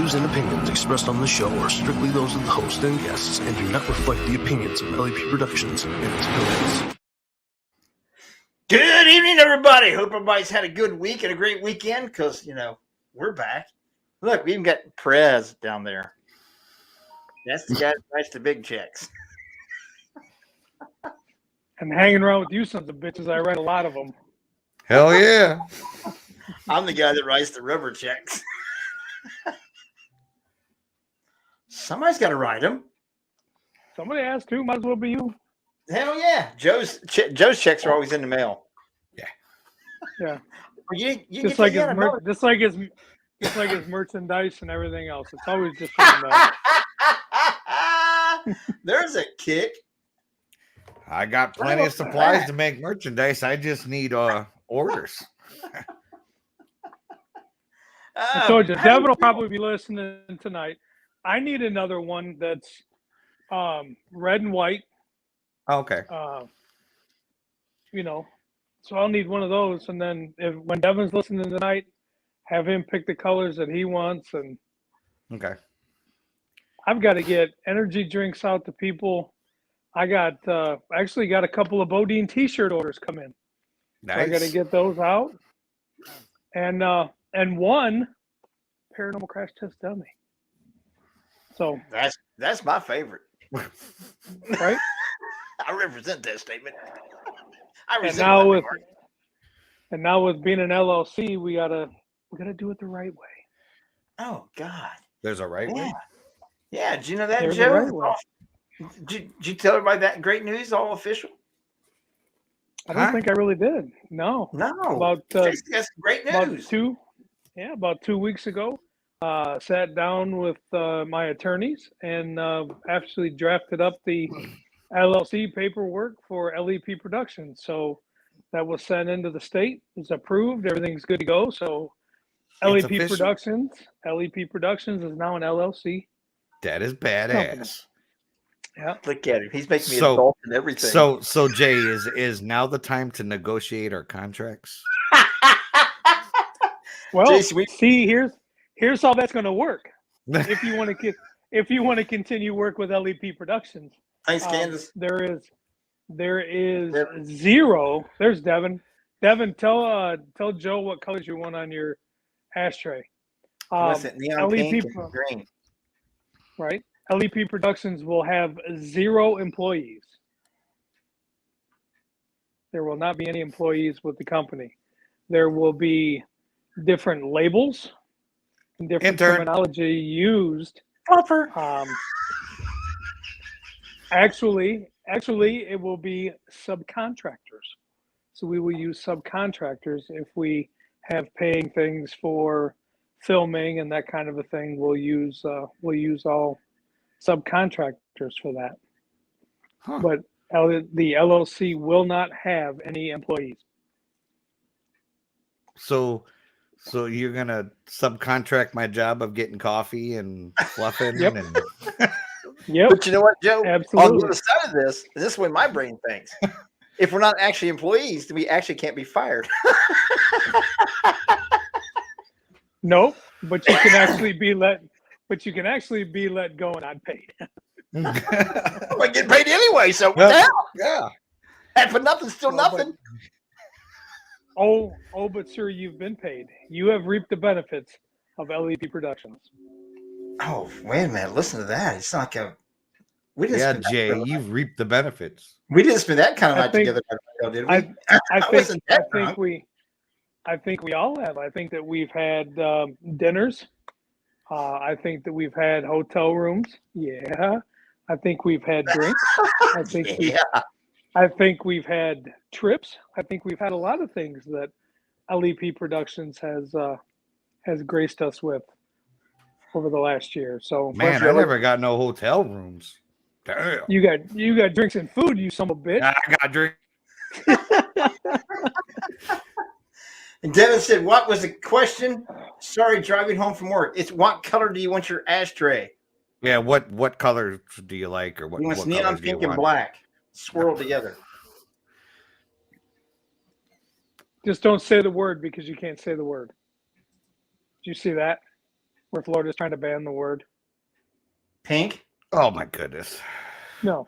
views and opinions expressed on the show are strictly those of the host and guests and do not reflect the opinions of LEP Productions and its affiliates. Good evening, everybody. Hope everybody's had a good week and a great weekend because, we're back. Look, we even got Perez down there. That's the guy that writes the big checks. And hanging around with you sons of bitches, I write a lot of them. Hell yeah. I'm the guy that writes the rubber checks. Somebody's got to write them. Somebody asked to, might as well be you. Hell yeah. Joe's checks are always in the mail. Yeah. You Just like his merchandise and everything else. It's always just in the mail. There's a kick. I got plenty of supplies to make merchandise. I just need orders. I told you, Devin will probably be listening tonight. I need another one that's red and white. Okay. So I'll need one of those. And then when Devin's listening tonight, have him pick the colors that he wants. And okay. I've got to get energy drinks out to people. I got actually got a couple of Bodine t-shirt orders come in. Nice. So I got to get those out. And one paranormal crash test dummy. So that's my favorite. Right? I represent that statement. And now with being an LLC, we gotta do it the right way. Oh God. There's a right way. Yeah, did you know that, There's Joe? a right way. Did you tell everybody that great news, all official? I don't think I really did. No. About that's great news. About 2 weeks ago, sat down with my attorneys and actually drafted up the LLC paperwork for LEP Productions. So that was sent into the state. It's approved. Everything's good to go. So LEP Productions is now an LLC. That is badass. Yeah. Look at him. He's making me adult and everything. So Jay, is now the time to negotiate our contracts? Well, see, here's how that's going to work. If you want to continue work with LEP Productions, thanks, Candace. There is zero. There's Devin. Devin, tell Joe what colors you want on your ashtray. Neon pink and green. Right. LEP Productions will have 0 employees. There will not be any employees with the company. There will be different labels and different terminology used. Actually, it will be subcontractors. So we will use subcontractors if we have paying things for filming and that kind of a thing. We'll use all subcontractors for that. But the LLC will not have any employees. So you're gonna subcontract my job of getting coffee and fluffing. Yep. And Yep. But you know what, Joe? Absolutely. On the other side of this is the way my brain thinks. If we're not actually employees, then we actually can't be fired. Nope. But you can actually be let. But you can actually be let go and not paid. I get paid anyway, so what the hell? Yeah. And for nothing's still nothing. But sir, you've been paid. You have reaped the benefits of LEP Productions. Oh, wait a minute. Listen to that. It's not like Jay, you've reaped the benefits. We didn't spend that kind of night together, did we? I think we all have. I think that we've had dinners. I think that we've had hotel rooms. Yeah. I think we've had drinks. I think we've had trips. I think we've had a lot of things that LEP Productions has graced us with over the last year. So man, I never got no hotel rooms. Damn. You got drinks and food, you son of a bitch. I got drink. And Devin said, what was the question? Sorry, driving home from work. It's what color do you want your ashtray? Yeah, what color do you like, or what? You want what neon pink and black swirled together. Just don't say the word because you can't say the word. Did you see that? where Florida's trying to ban the word. Pink. Oh my goodness. No,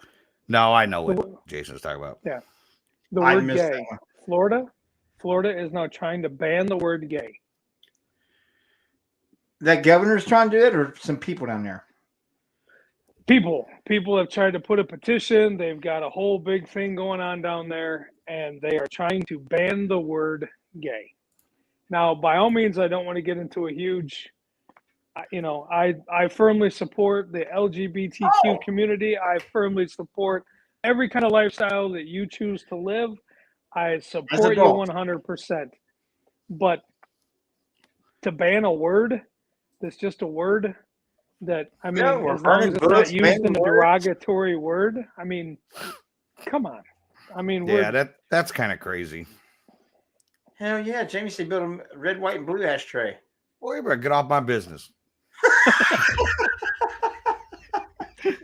No, I know what Jason's talking about. yeah, the I word missed that gay. one. Florida is now trying to ban the word gay. That governor's trying to do it, or some people down there? People have tried to put a petition. They've got a whole big thing going on down there, and they are trying to ban the word gay. Now, by all means, I don't want to get into a huge, I firmly support the LGBTQ community. I firmly support every kind of lifestyle that you choose to live. I support you 100%. But to ban a word that's just a word that, I mean, as long as it's not used in a derogatory word, I mean, come on. I mean, yeah, that's kind of crazy. Hell yeah, Jamie said build a red, white, and blue ashtray. Boy, you better get off my business.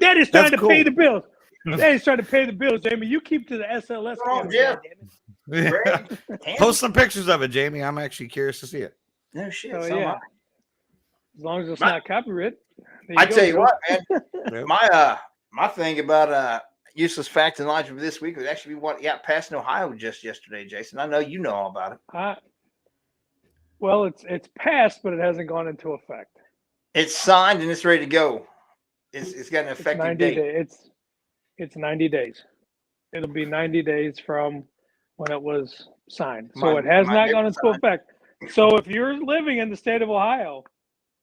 Daddy's trying to cool. pay the bills. Daddy's trying to pay the bills, Jamie. You keep to the SLS. Yeah. Post some pictures of it, Jamie. I'm actually curious to see it. No shit. Oh, yeah. As long as it's not copyright. I tell you what, man. My thing about useless fact and logic for this week was actually what got passed in Ohio just yesterday, Jason. I know you know all about it. Well, it's passed, but it hasn't gone into effect. It's signed and it's ready to go. It's got an effective date. It's 90 days. It'll be 90 days from when it was signed. So it has not gone into effect. So if you're living in the state of Ohio,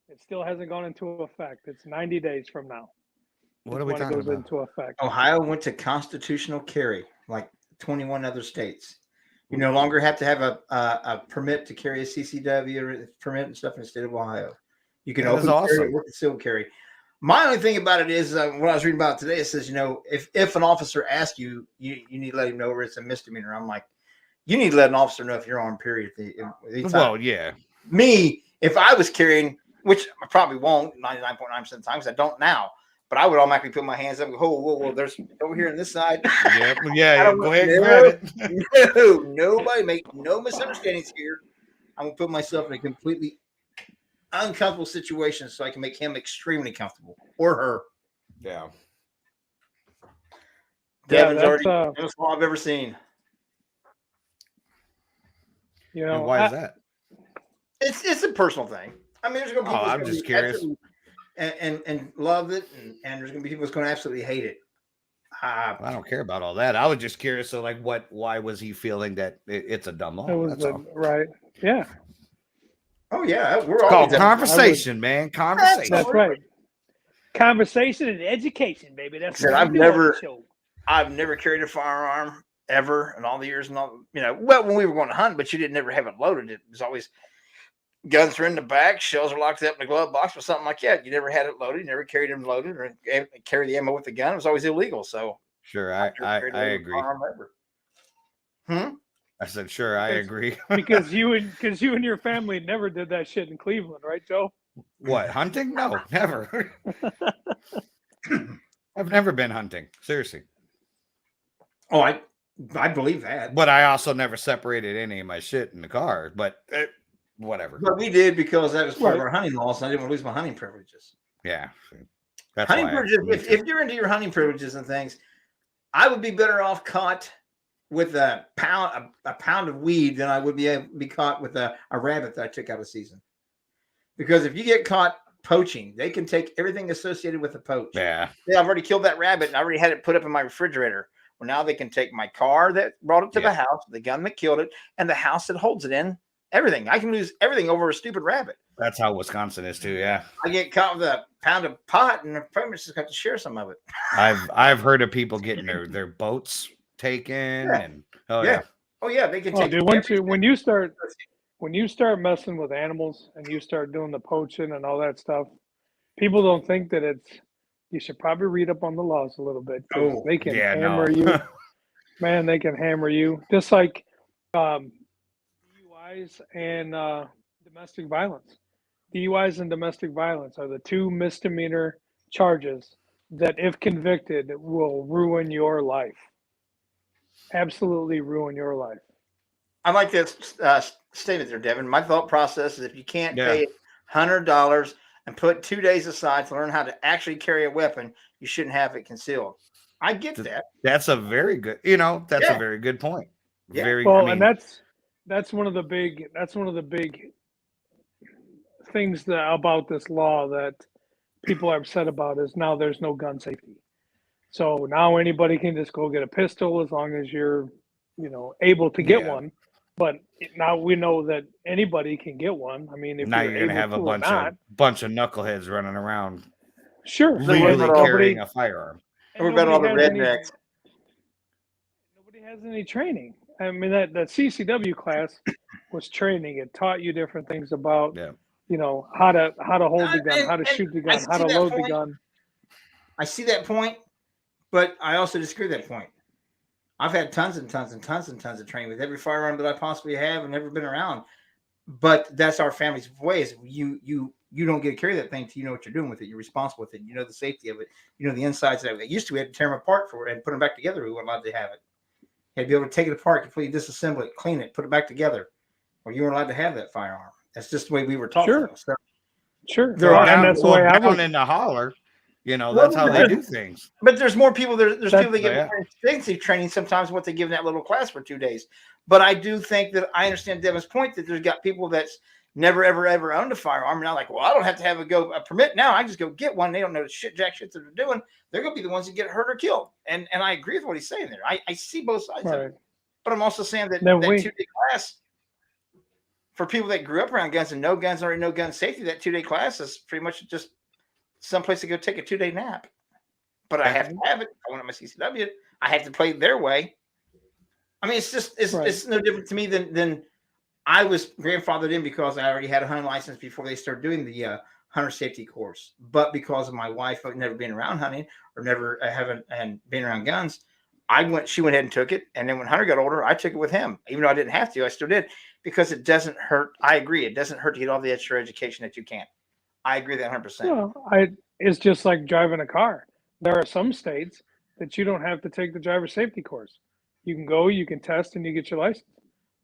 it still hasn't gone into effect. It's 90 days from now. What are we talking about? Into effect. Ohio went to constitutional carry, like 21 other states. You no longer have to have a permit to carry a CCW or permit and stuff in the state of Ohio. You can open carry, or concealed carry. My only thing about it is what I was reading about today. It says, if an officer asks you, you need to let him know where it's a misdemeanor. I'm like, you need to let an officer know if you're on period. Well, yeah. Me, if I was carrying, which I probably won't 99.9% of the time because I don't now, but I would automatically put my hands up and go, whoa, there's over here on this side. Yeah, go ahead and grab it. No, nobody make no misunderstandings here. I'm going to put myself in a completely uncomfortable situation so I can make him extremely comfortable or her. Yeah. Devin's already the most all I've ever seen. And why is that? It's a personal thing. I mean, there's going to be people I'm just curious. And love it, and there's going to be people that's going to absolutely hate it. I don't care about all that. I was just curious. So, like, why was he feeling that it's a dumb law? That's all. Right. Yeah. Oh, yeah. We're all called conversation, man. Conversation. That's right. Conversation and education, baby. That's what I've never carried a firearm ever in all the years. And all, well, when we were going to hunt, but you didn't ever have it loaded. It was always guns are in the back, shells are locked up in the glove box or something like that. You never had it loaded. You never carried them loaded or carry the ammo with the gun. It was always illegal. So sure, I agree. I said, sure, I agree. because you and your family never did that shit in Cleveland, right, Joe? What, hunting? No, never. I've never been hunting. Seriously. Oh, I believe that. But I also never separated any of my shit in the car. But whatever. But we did because that was part of our hunting laws, and I didn't want to lose my hunting privileges. Yeah. That's hunting privileges. If you're into your hunting privileges and things, I would be better off caught with a pound of weed than I would be caught with a rabbit that I took out of season. Because if you get caught poaching, they can take everything associated with the poach. Yeah. I've already killed that rabbit and I already had it put up in my refrigerator. Well, now they can take my car that brought it to the house, the gun that killed it, and the house that holds it in. Everything. I can lose everything over a stupid rabbit. That's how Wisconsin is too. Yeah. I get caught with a pound of pot, and the parents just got to share some of it. I've heard of people getting their boats taken, and oh yeah, they can take. Dude, when you start messing with animals and you start doing the poaching and all that stuff, people don't think that you should probably read up on the laws a little bit. They can hammer you. Man, they can hammer you. Just like DUIs and domestic violence. DUIs and domestic violence are the two misdemeanor charges that, if convicted, will ruin your life. Absolutely ruin your life. I like that statement there, Devin. My thought process is if you can't pay $100 and put 2 days aside to learn how to actually carry a weapon, you shouldn't have it concealed. I get that. That's a very good, that's a very good point. Yeah. Very well, and that's one of the big things about this law that people are upset about is now there's no gun safety. So now anybody can just go get a pistol as long as you're, able to get one. But now we know that anybody can get one. I mean, if now you're going to have a bunch of knuckleheads running around, sure, legally carrying a firearm. We're about all the rednecks. Nobody has any training. I mean, that CCW class was training. It taught you different things about, how to hold the gun, how to shoot the gun, how to load the gun. I see that point, but I also disagree with that point. I've had tons and tons and tons and tons of training with every firearm that I possibly have and never been around. But that's our family's ways. You don't get to carry that thing until you know what you're doing with it. You're responsible with it. You know the safety of it. You know the insides of it. Used to, we had to tear them apart for it and put them back together. We weren't allowed to have it. You had to be able to take it apart, completely disassemble it, clean it, put it back together, or you weren't allowed to have that firearm. That's just the way we were taught. Sure. Sure. And that's the way I was in the holler. That's how they do things. But there's more people. There's people that give extensive training sometimes what they give in that little class for 2 days. But I do think that I understand Devin's point that there's got people that's never, ever owned a firearm. Now, like, well, I don't have to have a permit now. I just go get one. They don't know the jack shit that they're doing. They're going to be the ones that get hurt or killed. And I agree with what he's saying there. I see both sides of it. But I'm also saying that 2-day class for people that grew up around guns and no guns, already no gun safety, that 2-day class is pretty much just someplace to go take a 2-day nap. But I have to have it. I want my CCW. I have to play their way. I mean, it's no different to me than I was grandfathered in because I already had a hunting license before they started doing the hunter safety course. But because of my wife never being around hunting or never haven't been around guns, she went ahead and took it. And then when Hunter got older, I took it with him. Even though I didn't have to, I still did because it doesn't hurt. I agree. It doesn't hurt to get all the extra education that you can. I agree that 100%. Well, it's just like driving a car. There are some states that you don't have to take the driver safety course. You can go, you can test, and you get your license.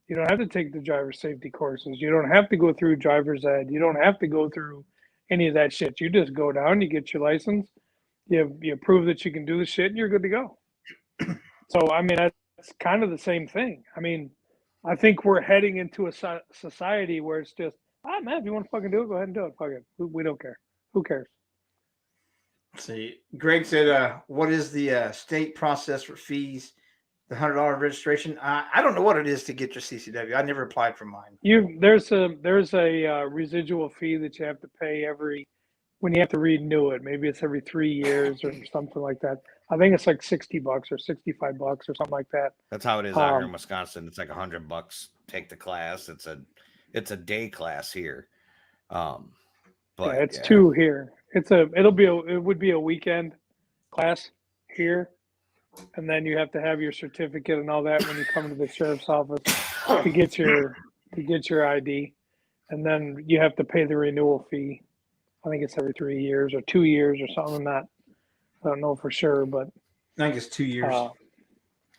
You don't have to take the driver safety courses. You don't have to go through driver's ed. You don't have to go through any of that shit. You just go down, you get your license, you prove that you can do the shit, and you're good to go. So, I mean, that's kind of the same thing. I mean, I think we're heading into a society where it's just, man, if you want to fucking do it, go ahead and do it. Fuck it. We don't care. Who cares? See, Greg said, what is the state process for fees? The $100 registration. I don't know what it is to get your CCW. I never applied for mine. There's a residual fee that you have to pay when you have to renew it. Maybe it's every 3 years or something like that. I think it's like $60 or $65 or something like that. That's how it is out here in Wisconsin. It's like $100. Take the class. It's a day class here. But it's 2 here. It would be a weekend class here. And then you have to have your certificate and all that when you come to the sheriff's office to get your ID, and then you have to pay the renewal fee. I think it's every 3 years or 2 years or something like that. I don't know for sure, but I think it's 2 years.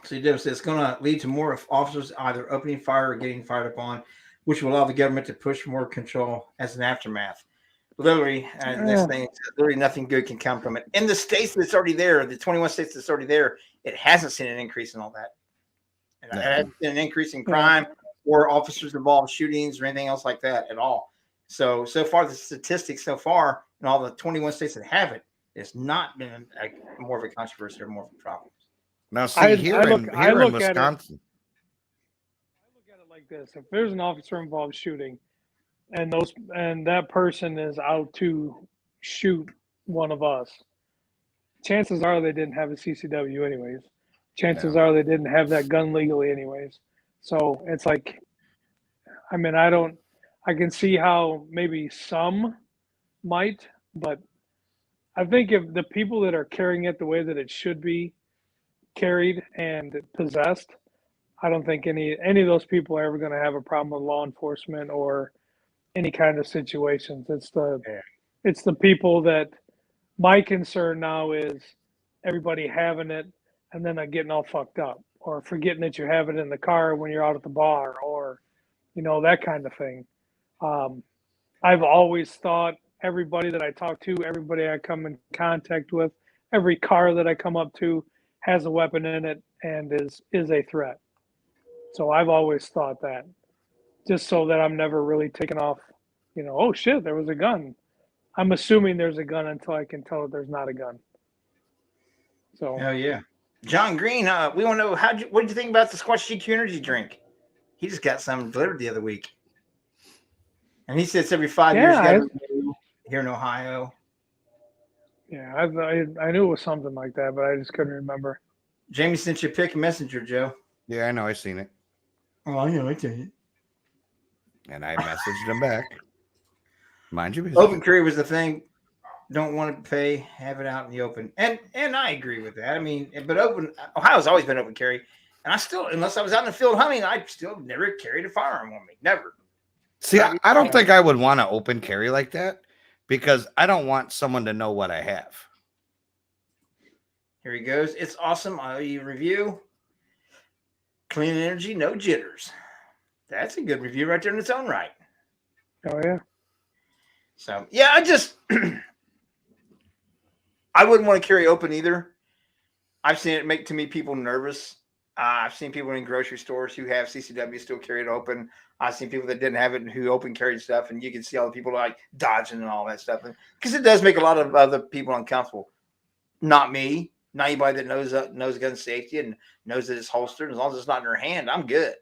So it's going to lead to more officers either opening fire or getting fired upon, which will allow the government to push more control as an aftermath. Literally, literally nothing good can come from it. In the states that's already there, the 21 states that's already there, it hasn't seen an increase in all that. It hasn't seen an increase in crime or officers involved in shootings or anything else like that at all. So far, the statistics so far in all the 21 states that have it, it's not been more of a controversy or more of a problem. Now, see, here in Wisconsin. I look at it like this. If there's an officer involved shooting, and that person is out to shoot one of us, chances are they didn't have a CCW anyways. Chances are they didn't have that gun legally anyways. So it's like, I mean, I can see how maybe some might, but I think if the people that are carrying it the way that it should be carried and possessed, I don't think any of those people are ever going to have a problem with law enforcement or any kind of situations. It's the people that my concern now is everybody having it and then getting all fucked up or forgetting that you have it in the car when you're out at the bar or, that kind of thing. I've always thought everybody that I talk to, everybody I come in contact with, every car that I come up to has a weapon in it and is a threat. So I've always thought that, just so that I'm never really taken off, oh shit, there was a gun. I'm assuming there's a gun until I can tell that there's not a gun. So hell yeah. John Green, we want to know what did you think about the Squash GQ energy drink? He just got some delivered the other week. And he says every 5 years you got to renew here in Ohio. Yeah, I knew it was something like that, but I just couldn't remember. Jamie sent you a pic messenger, Joe. Yeah, I know. I seen it. Oh, I know. I tell you. And I messaged him back. Mind you, open carry was the thing. Don't want to pay, have it out in the open, and I agree with that. I mean, but Ohio's always been open carry, and I still, unless I was out in the field hunting, I still never carried a firearm on me. Never. See, I don't think I would want to open carry like that because I don't want someone to know what I have. Here he goes. It's awesome. I review. Clean energy, no jitters. That's a good review right there in its own right. Oh yeah. So yeah, I wouldn't want to carry open either. I've seen it make people nervous. I've seen people in grocery stores who have CCW still carry it open. I've seen people that didn't have it and who open carried stuff, and you can see all the people like dodging and all that stuff. Because it does make a lot of other people uncomfortable. Not me. Not anybody that knows gun safety and knows that it's holstered. As long as it's not in their hand, I'm good.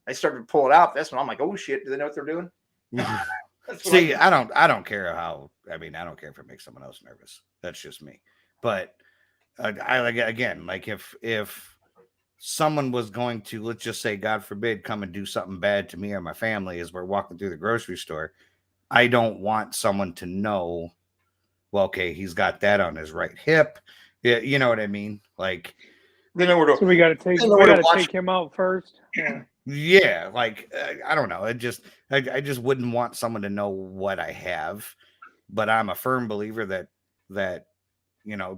They start to pull it out. That's when I'm like, oh shit, do they know what they're doing? See, I don't care how. I mean, I don't care if it makes someone else nervous. That's just me. But I like if someone was going to, let's just say, God forbid, come and do something bad to me or my family as we're walking through the grocery store, I don't want someone to know. Well, okay, he's got that on his right hip. Yeah, you know what I mean? Like, so we got to take him out first. Yeah. Yeah, like I don't know. I just wouldn't want someone to know what I have. But I'm a firm believer that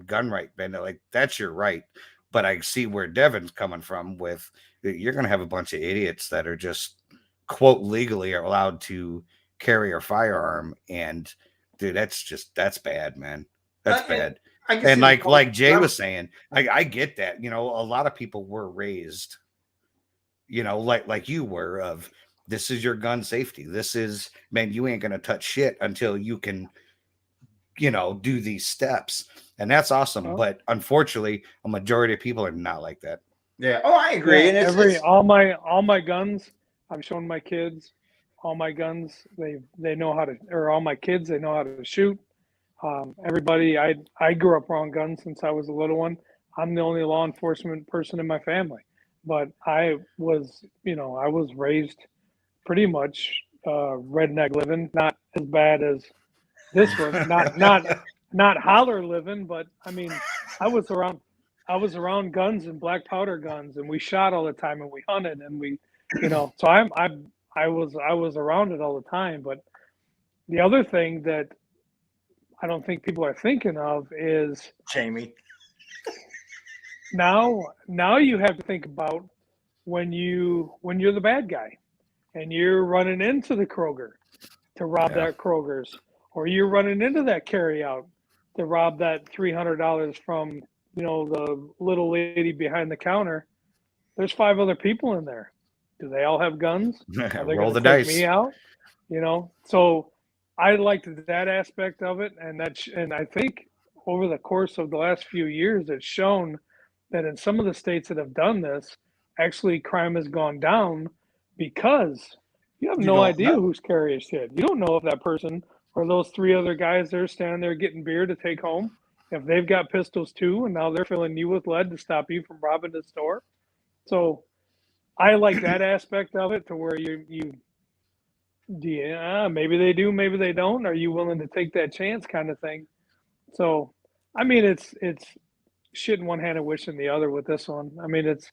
gun right, Ben, like that's your right. But I see where Devin's coming from with you're gonna have a bunch of idiots that are just quote legally are allowed to carry a firearm, and dude, that's bad, man. That's bad. And like Jay was saying, I get that. A lot of people were raised, like you were, of this is your gun safety. This is, man, you ain't gonna touch shit until you can, do these steps. And that's awesome. Oh. But unfortunately, a majority of people are not like that. Yeah. Oh, I agree. Yeah, and all my guns, I've shown my kids all my guns. They know how to, or all my kids, they know how to shoot. Everybody, I grew up around guns since I was a little one. I'm the only law enforcement person in my family, but I was raised pretty much redneck living, not as bad as this one, not holler living, but I mean, I was around guns and black powder guns, and we shot all the time, and we hunted, and we, so I was around it all the time. But the other thing that I don't think people are thinking of is Jamie. Now you have to think about when you're the bad guy and you're running into the Kroger to rob that Kroger's, or you're running into that carryout to rob that $300 from the little lady behind the counter. There's 5 other people in there. Do they all have guns? Are they Roll the take dice. Me out? So I liked that aspect of it, and I think over the course of the last few years, it's shown that in some of the states that have done this, actually crime has gone down because you have no idea who's carrying shit. You don't know if that person or those 3 other guys that are standing there getting beer to take home, if they've got pistols too, and now they're filling you with lead to stop you from robbing the store. So I like that aspect of it, to where maybe they do, maybe they don't. Are you willing to take that chance, kind of thing? So, I mean, it's shit in one hand and wish in the other with this one. I mean, it's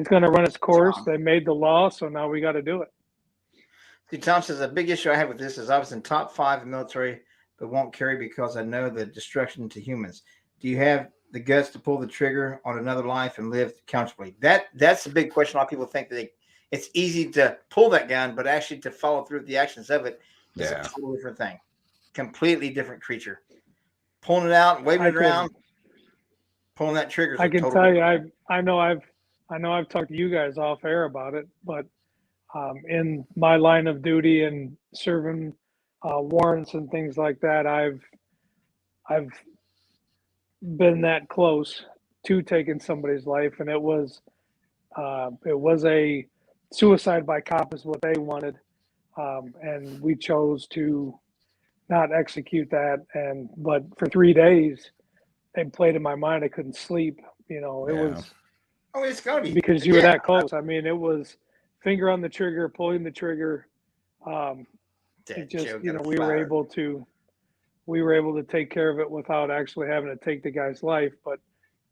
going to run its course. They made the law, so now we got to do it. See, Tom says, a big issue I have with this is I was in top 5 in the military, but won't carry because I know the destruction to humans. Do you have the guts to pull the trigger on another life and live comfortably? That's a big question. A lot of people think that it's easy to pull that gun, but actually to follow through with the actions of it is a totally different thing. completely different creature. Pulling it out and waving it around, pulling that trigger. I can tell you, I know I've talked to you guys off air about it, but in my line of duty and serving warrants and things like that, I've been that close to taking somebody's life, and it was a suicide by cop is what they wanted, and we chose to not execute that. But for 3 days, it played in my mind. I couldn't sleep. It was. Oh, it's gotta be because you were that close. I mean, it was finger on the trigger, pulling the trigger. It just, we were able to take care of it without actually having to take the guy's life. But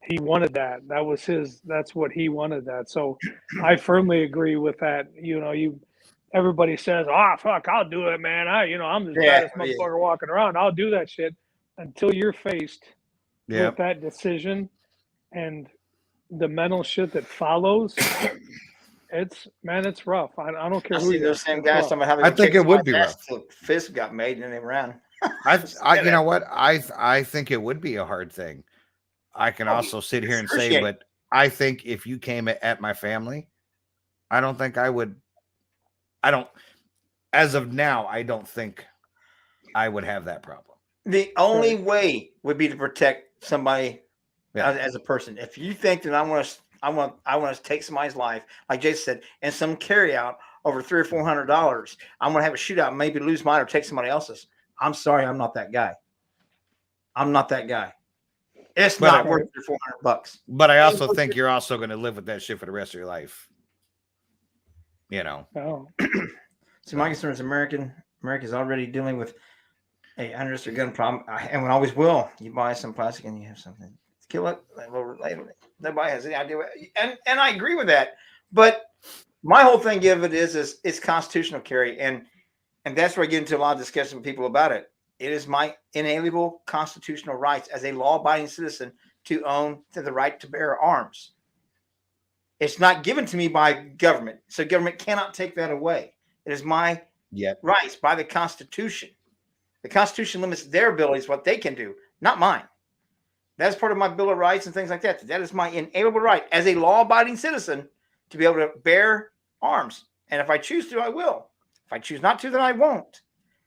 he wanted that. That's what he wanted that. So I firmly agree with that. Everybody says, fuck, I'll do it, man. I'm the baddest motherfucker walking around. I'll do that shit until you're faced with that decision and the mental shit that follows. It's rough. I don't care. I see those same guys talking about having. I think it would be rough. Fist got made and then they ran. You know what? I think it would be a hard thing. I can also sit here and say, but I think if you came at my family, I don't think I would. As of now, I don't think I would have that problem. The only way would be to protect somebody as a person. If you think that I want to take somebody's life, like Jason said, and some carry out over $300 or $400, I'm going to have a shootout, maybe lose mine or take somebody else's. I'm sorry, I'm not that guy. I'm not that guy. It's not worth your $400. But I also think you're also going to live with that shit for the rest of your life. Oh. So my concern is America's already dealing with a unregistered gun problem, and we always will. You buy some plastic and you have something. Kill it. Nobody has any idea. And I agree with that. But my whole thing of it is it's constitutional carry. And that's where I get into a lot of discussion with people about it. It is my inalienable constitutional rights as a law-abiding citizen to own the right to bear arms. It's not given to me by government. So government cannot take that away. It is my rights by the Constitution. The Constitution limits their abilities, what they can do, not mine. That's part of my Bill of Rights and things like that. That is my inalienable right as a law-abiding citizen to be able to bear arms. And if I choose to, I will. If I choose not to, then I won't.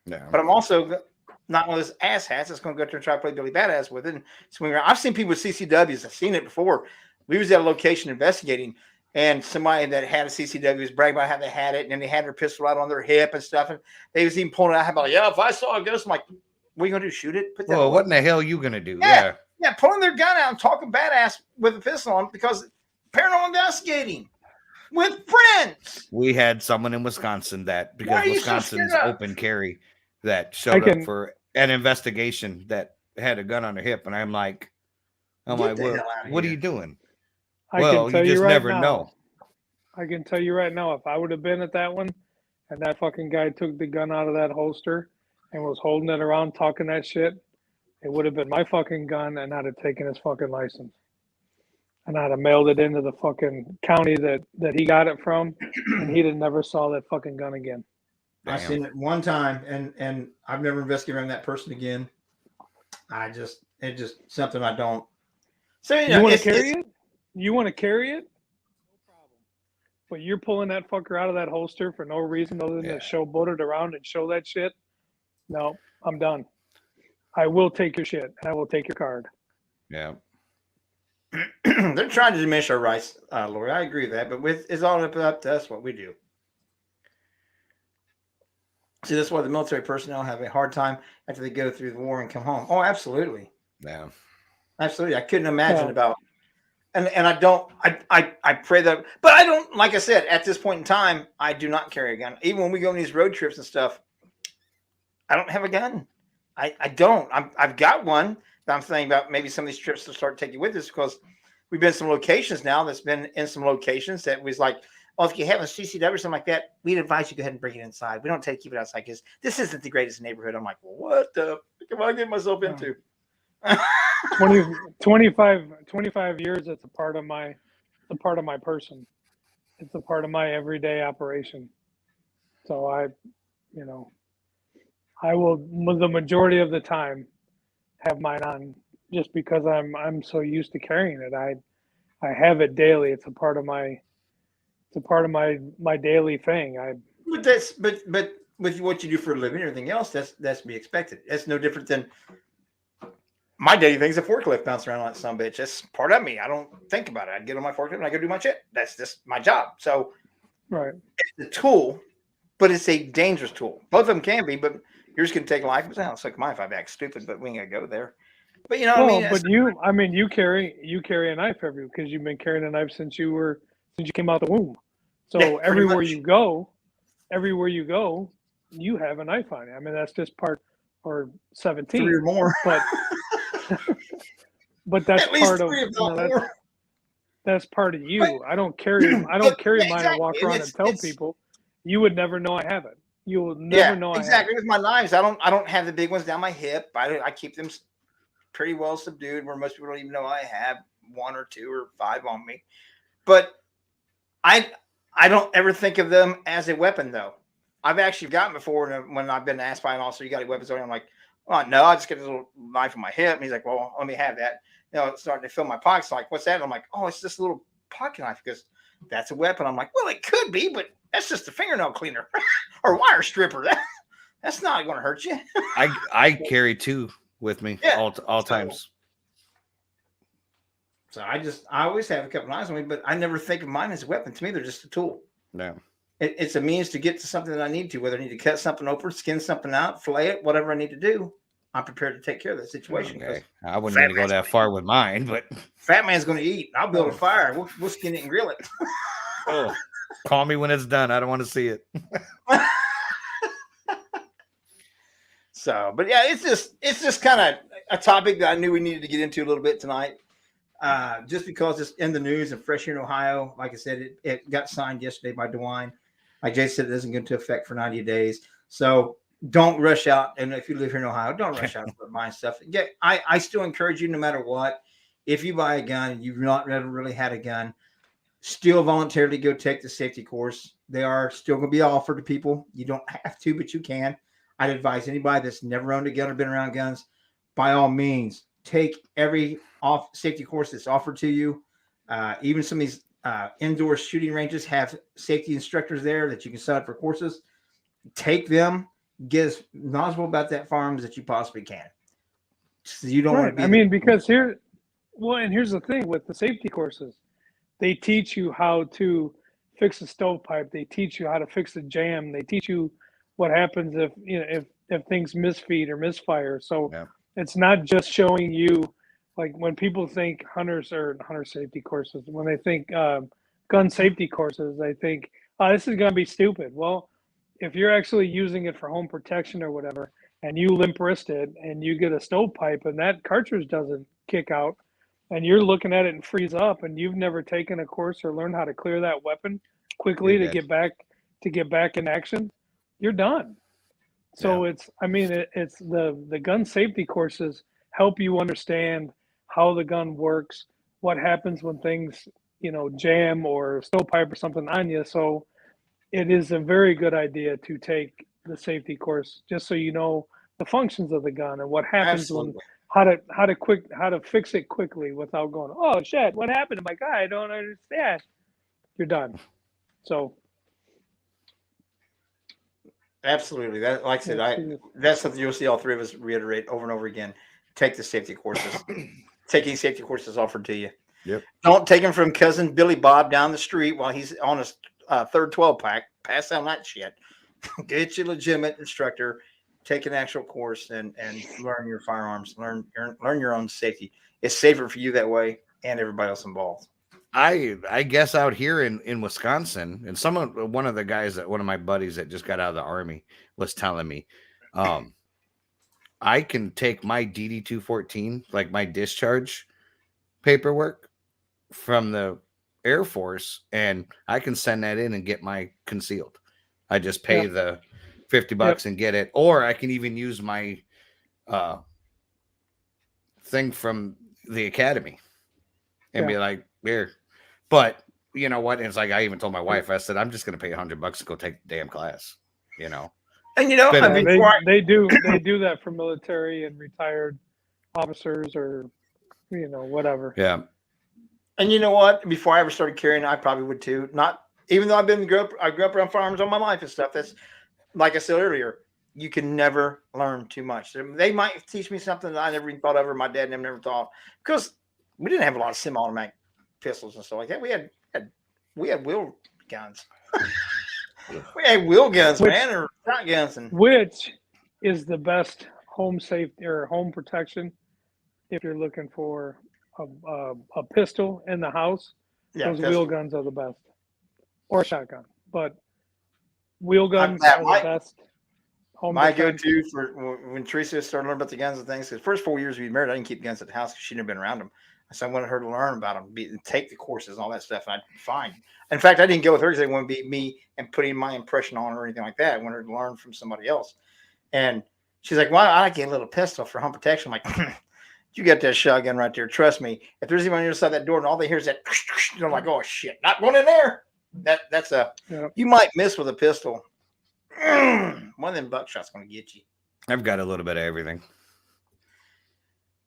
No. But I'm also not one of those asshats that's going to go to and try to play Billy Badass with it and swing around. I've seen people with CCWs. I've seen it before. We was at a location investigating, and somebody that had a CCW was bragging about how they had it, and then they had their pistol out on their hip and stuff. And they was even pulling it out. About, if I saw a ghost, I'm like, what are you going to do, shoot it? Well, what in the hell are you going to do? Yeah, pulling their gun out and talking badass with a pistol on because paranormal investigating with friends. We had someone in Wisconsin because Wisconsin's open carry that showed up for an investigation that had a gun on their hip. And I'm like, what are you doing? You just never know. I can tell you right now, if I would have been at that one and that fucking guy took the gun out of that holster and was holding it around talking that shit, it would have been my fucking gun, and I'd have taken his fucking license. And I'd have mailed it into the fucking county that he got it from, and he'd have never saw that fucking gun again. Damn. I've seen it one time, and I've never investigated around that person again. It's just something I don't. So you want to carry it? You want to carry it? No problem. But you're pulling that fucker out of that holster for no reason other than to show it around and show that shit? No, I'm done. I will take your shit, and I will take your card. Yeah. They're trying to diminish our rights, Lori. I agree with that, but it's all up to us what we do. See, that's why the military personnel have a hard time after they go through the war and come home. Oh, absolutely. Yeah. Absolutely. I couldn't imagine about and I pray that, but I don't, like I said, at this point in time, I do not carry a gun. Even when we go on these road trips and stuff, I don't have a gun. I don't. I've got one that I'm thinking about maybe some of these trips to start taking with us because we've been some locations now that's been in some locations that was like, if you have a CCW or something like that, we'd advise you go ahead and bring it inside. We don't keep it outside because this isn't the greatest neighborhood. I'm like, well, what the fuck am I getting myself into? 25 years. It's a part of my person. It's a part of my everyday operation. So I will the majority of the time have mine on just because I'm so used to carrying it. I have it daily. It's a part of my daily thing. But with what you do for a living and everything else, that's to be expected. That's no different than my daily thing's a forklift bouncing around like some bitch. That's part of me. I don't think about it. I get on my forklift and I go do my shit. That's just my job. So Right. it's a tool, but it's a dangerous tool. Both of them can be, but yours can take life. It sounds like mine if I act stupid, but we ain't gonna go there. But you know what I mean? But you carry a knife everywhere because you've been carrying a knife since you came out the womb. So Yeah, everywhere you go, you have a knife on you. I mean, that's just part, or 17, 3 or more. But that's At least part of 3 if not more. that's part of you. But, I don't carry mine exactly. and walk around and tell people. You would never know I have it. You will never know exactly. I have it. With my knives, I don't have the big ones down my hip. I keep them pretty well subdued, where most people don't even know I have 1 or 2 or 5 on me. But I don't ever think of them as a weapon, though. I've actually gotten before when I've been asked by an officer, "You got any weapons on you?" I'm like, "Well, no, I just get a little knife on my hip." And he's like, "Well, let me have that." It's starting to fill my pockets. Like, "What's that?" And I'm like, "Oh, it's this little pocket knife." Because that's a weapon. I'm like, "Well, it could be, but that's just a fingernail cleaner or wire stripper. That's not going to hurt you." I carry 2 with me all times. So I always have a couple knives on me, but I never think of mine as a weapon. To me, they're just a tool. No. It's a means to get to something that I need to, whether I need to cut something open, skin something out, fillet it, whatever I need to do. I'm prepared to take care of that situation. Okay. I wouldn't want to go that far with mine, but fat man's going to eat. I'll build a fire. We'll skin it and grill it. Oh, call me when it's done. I don't want to see it. So, but yeah, it's just kind of a topic that I knew we needed to get into a little bit tonight. Just because it's in the news and fresh here in Ohio. Like I said, it got signed yesterday by DeWine. Like Jay said, it doesn't go into effect for 90 days. So don't rush out. And if you live here in Ohio, don't rush out and buy stuff. I still encourage you, no matter what, if you buy a gun and you've not ever really had a gun, still voluntarily go take the safety course. They are still going to be offered to people. You don't have to, but you can. I'd advise anybody that's never owned a gun or been around guns, by all means, take every safety course that's offered to you. Even some of these indoor shooting ranges have safety instructors there that you can sign up for courses. Take them. Get as knowledgeable about that firearms that you possibly can. So you don't want to be. Because here's the thing with the safety courses, they teach you how to fix a stovepipe. They teach you how to fix a jam. They teach you what happens if things misfeed or misfire. So it's not just showing you, like when people think hunter safety courses, when they think gun safety courses, they think, oh, this is going to be stupid. Well, if you're actually using it for home protection or whatever, and you limp wrist it and you get a stovepipe and that cartridge doesn't kick out, and you're looking at it and freeze up, and you've never taken a course or learned how to clear that weapon quickly to get back in action, you're done. So it's the gun safety courses help you understand how the gun works, what happens when things, jam or stovepipe or something on you. So it is a very good idea to take the safety course just so you know the functions of the gun and what happens when how to fix it quickly without going, oh shit, what happened to my guy? I don't understand. You're done. So absolutely. That, like I said, that's something you'll see all 3 of us reiterate over and over again. Take the safety courses. Taking safety courses offered to you. Yep. Don't take them from cousin Billy Bob down the street while he's on his third 12-pack. Pass on that shit. Get your legitimate instructor. Take an actual course and learn your firearms. Learn your own safety. It's safer for you that way and everybody else involved. I guess out here in Wisconsin, and one of the guys that one of my buddies that just got out of the Army was telling me, I can take my DD 214, like my discharge paperwork from the Air Force, and I can send that in and get my concealed. I just pay the $50 and get it, or I can even use my thing from the academy and be like, here. But you know what? It's like I even told my wife, I said, I'm just going to pay $100 to go take the damn class. And they do that for military and retired officers or whatever. Yeah. And you know what? Before I ever started carrying, I probably would too. Not even though I grew up around firearms all my life and stuff. That's like I said earlier. You can never learn too much. They might teach me something that I never even thought of, or my dad never thought, because we didn't have a lot of semi-automatic pistols and stuff like that. We had wheel guns. We had wheel guns, man, or shotguns. Which is the best home safety or home protection if you're looking for a pistol in the house? Yeah, those wheel guns are the best, or a shotgun, but wheel guns are the best. My go-to for when Teresa started learning about the guns and things, because the first 4 years we were married, I didn't keep guns at the house because she'd never been around them. So I wanted her to learn about them, take the courses and all that stuff. And I'd fine. In fact, I didn't go with her because I didn't want to be me and putting my impression on her or anything like that. I wanted her to learn from somebody else. And she's like, well, I get a little pistol for home protection. I'm like, you got that shotgun right there. Trust me. If there's anyone inside that door and all they hear is that, they're like, oh, shit, not going in there. That's you might miss with a pistol. One of them buckshot's going to get you. I've got a little bit of everything.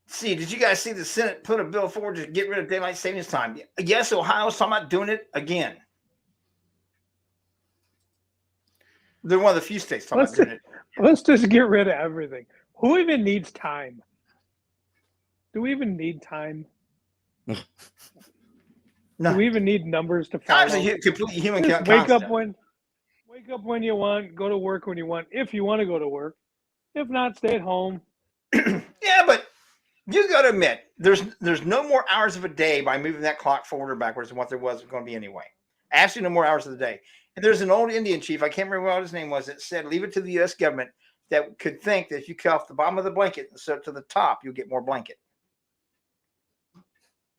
See, did you guys see the Senate put a bill forward to get rid of daylight savings time? Yes, Ohio's talking about doing it again. They're one of the few states talking about doing it. Let's just get rid of everything. Who even needs time? Do we even need time? No. Do we even need numbers to follow? Time's a completely human concept. Wake up when you want, go to work when you want, if you want to go to work. If not, stay at home. Yeah, but you got to admit, there's no more hours of a day by moving that clock forward or backwards than what there was going to be anyway. Absolutely no more hours of the day. And there's an old Indian chief, I can't remember what his name was, that said, leave it to the U.S. government that could think that if you cut off the bottom of the blanket and set it to the top, you'll get more blanket.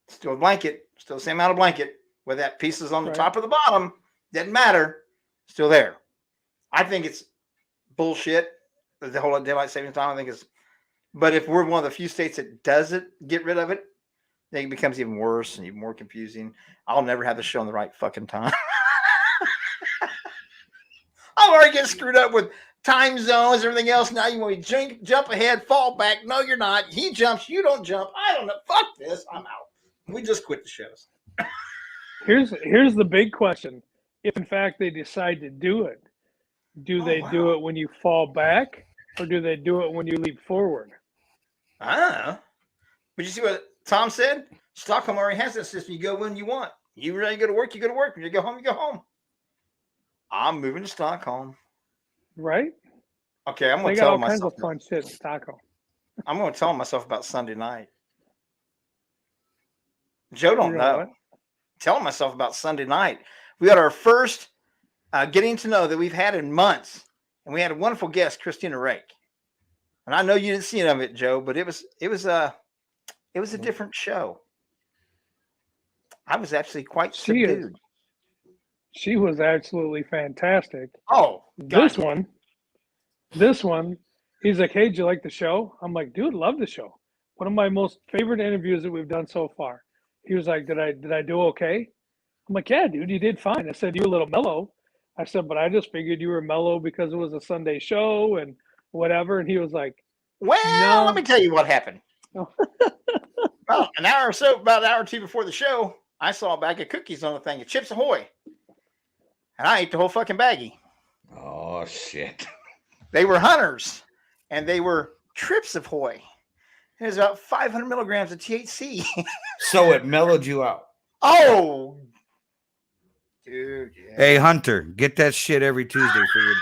Still a blanket, still the same amount of blanket, whether that piece is on the top or the bottom, doesn't matter, still there. I think it's bullshit, the whole daylight savings time. I think it's, but if we're one of the few states that doesn't get rid of it, then it becomes even worse and even more confusing. I'll never have the show on the right fucking time. I'm already getting screwed up with time zones, everything else. Now you want me to jump ahead, fall back. No, you're not. He jumps, you don't jump. I don't know. Fuck this. I'm out. We just quit the shows. Here's the big question. If in fact they decide to do it, do they do it when you fall back, or do they do it when you leap forward? I don't know. But you see what Tom said? Stockholm already has that system. You go when you want. You ready to go to work, you go to work. When you go home, you go home. I'm moving to Stockholm. Right? Okay, I'm going to tell myself. They got all kinds of fun shit in Stockholm. I'm going to tell myself about Sunday night. Joe don't know. What? Telling myself about Sunday night. We got our first getting to know that we've had in months, and we had a wonderful guest, Christina Rake. And I know you didn't see any of it, Joe, but it was a different show. I was actually quite subdued. She was absolutely fantastic. Oh, God. This one, he's like, hey, did you like the show? I'm like, dude, love the show. One of my most favorite interviews that we've done so far. He was like, did I do okay? I'm like, yeah, dude, you did fine. I said, you were a little mellow. I said, but I just figured you were mellow because it was a Sunday show and whatever. And he was like, well, no. Let me tell you what happened. Well, about an hour or two before the show, I saw a bag of cookies on the thing of Chips Ahoy. And I ate the whole fucking baggie. Oh, shit. They were Hunters, and they were Trips Ahoy. It was about 500 milligrams of THC. So it mellowed you out. Oh, dude. Yeah. Hey, Hunter, get that shit every Tuesday for your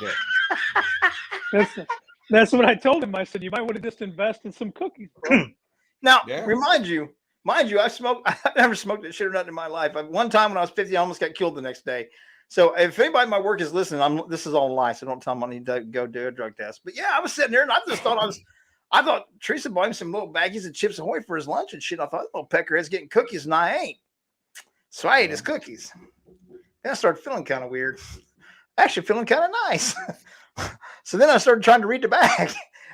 dick. That's what I told him. I said, you might want to just invest in some cookies, bro. Now, mind you, I never smoked that shit or nothing in my life. One time when I was 50, I almost got killed the next day. So if anybody in my work is listening, this is all a lie. So don't tell them I need to go do a drug test. But yeah, I was sitting there and I just thought I thought Teresa bought him some little baggies of Chips Ahoy for his lunch and shit. I thought, little peckerhead's getting cookies and I ain't. So I ate his cookies. Then I started feeling kind of weird. Actually feeling kind of nice. So then I started trying to read the bag.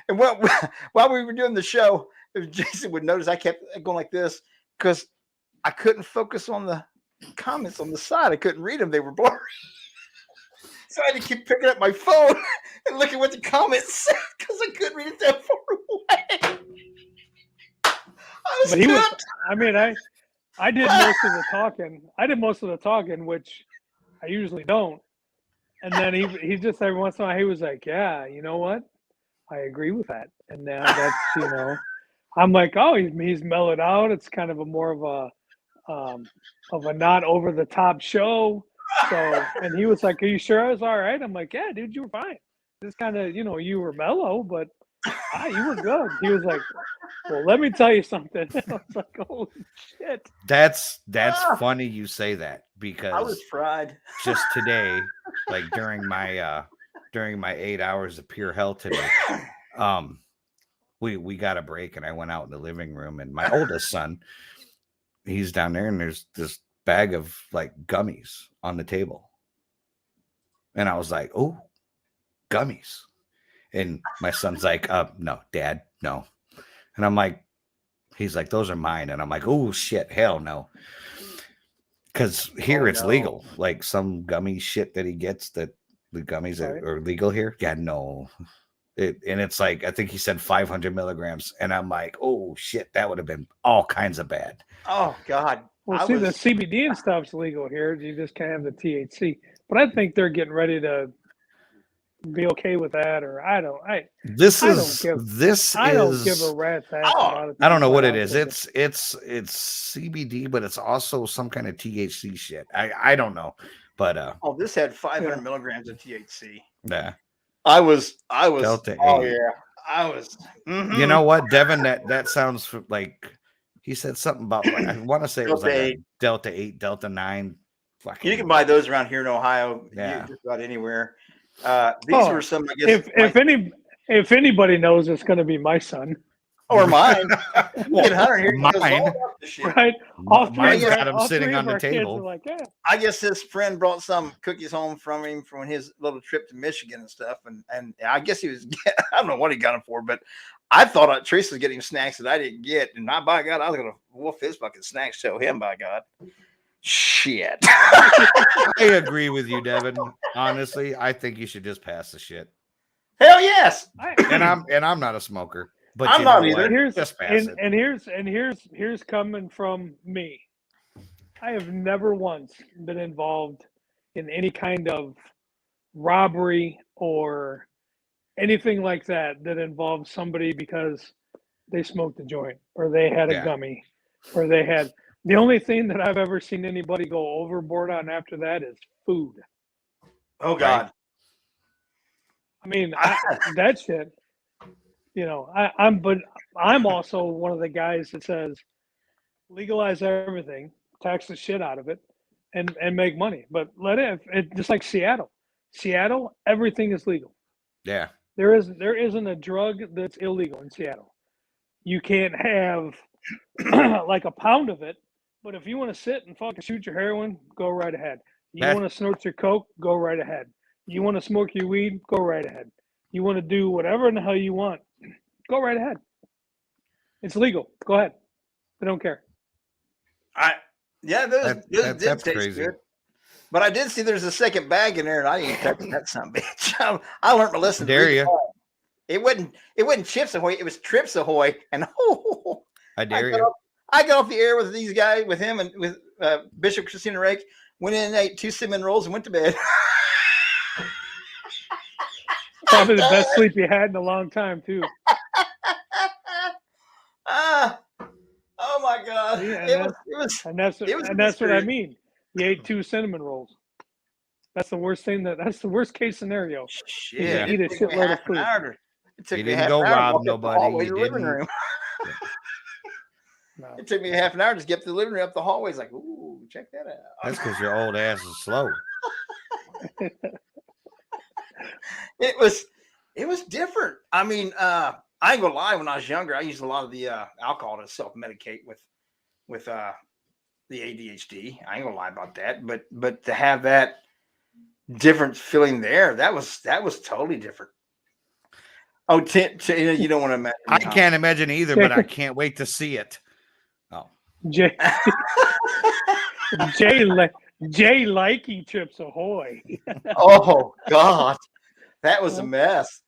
And while we were doing the show, Jason would notice I kept going like this because I couldn't focus on the comments on the side. I couldn't read them. They were blurry. So I had to keep picking up my phone and looking what the comments said because I couldn't read it that far away. But he was. I mean, I did most of the talking. I did most of the talking, which I usually don't. And then he just every once in a while he was like, "Yeah, you know what? I agree with that." And now that's I'm like, "Oh, he's mellowed out. It's kind of a more of a not over the top show." So, and he was like, "Are you sure I was all right?" I'm like, "Yeah, dude, you were fine. Just kind of, you were mellow, but you were good." He was like, "Well, let me tell you something." I was like, "Holy shit!" That's funny you say that because I was fried. Just today, like during my 8 hours of pure hell today, we got a break and I went out in the living room and my oldest son, he's down there and there's this bag of like gummies on the table. And I was like, "Oh, gummies." And my son's like, "No, Dad, no." And I'm like, he's like, "Those are mine." And I'm like, "Oh shit, hell no." Because here it's legal. Like some gummy shit that he gets, that the gummies are legal here. Yeah, no. And it's like, I think he said 500 milligrams. And I'm like, oh shit, that would have been all kinds of bad. Oh God. Well, the CBD and stuff's legal here. You just can't have the THC. But I think they're getting ready to be okay with that, or I don't give a rat's ass about it. I don't know what it is. It's CBD, but it's also some kind of THC shit. I don't know, but this had 500 milligrams of THC. Yeah, I was Delta 8. Yeah, I was. You know what, Devin? That sounds like he said something about. Like, I want to say it was like a Delta 8, Delta 9. You can buy those around here in Ohio. Yeah, just about anywhere. These were some, I guess. If anybody knows, it's going to be my son or mine. Mine, right? All three got him sitting on the table. Like, yeah. I guess his friend brought some cookies home from him from his little trip to Michigan and stuff, and I guess he was. I don't know what he got them for, but I thought Teresa was getting snacks that I didn't get, and by God, I was going to wolf his fucking snacks. Show him, by God. Shit. I agree with you, Devin. Honestly, I think you should just pass the shit. Hell yes. And I'm not a smoker, but I'm not either. Here's coming from me. I have never once been involved in any kind of robbery or anything like that involves somebody because they smoked a joint or they had a gummy or they had. The only thing that I've ever seen anybody go overboard on after that is food. Oh God! Right? I mean, that shit. I'm also one of the guys that says legalize everything, tax the shit out of it, and make money. But let it just like Seattle. Seattle, everything is legal. Yeah. There isn't a drug that's illegal in Seattle. You can't have like a pound of it. But if you want to sit and fucking shoot your heroin, go right ahead. You want to snort your coke, go right ahead. You want to smoke your weed, go right ahead. You want to do whatever in the hell you want, go right ahead. It's legal. Go ahead. I don't care. That's crazy. Good. But I did see there's a second bag in there, and I didn't touch that son of a bitch. I learned my lesson. Dare you? It wasn't Chips Ahoy. It was Trips Ahoy, and I dare you. I got off the air with these guys, with him and with Bishop Christina Rake, went in and ate 2 cinnamon rolls and went to bed. Probably the best sleep you had in a long time, too. Oh my God. Yeah, that's what I mean. You ate 2 cinnamon rolls. That's the worst thing. That's the worst case scenario. Shit. You eat a shitload of food. You didn't go rob nobody. You didn't. No. It took me half an hour to get up to the living room, up the hallway. It's like, ooh, check that out. That's because your old ass is slow. It was different. I mean, I ain't gonna lie. When I was younger, I used a lot of the alcohol to self-medicate with the ADHD. I ain't gonna lie about that. But to have that different feeling there, that was totally different. Oh, you don't want to imagine. I can't imagine either, but I can't wait to see it. Oh, Jay Jay Likey Chips Ahoy. Oh God, that was a mess.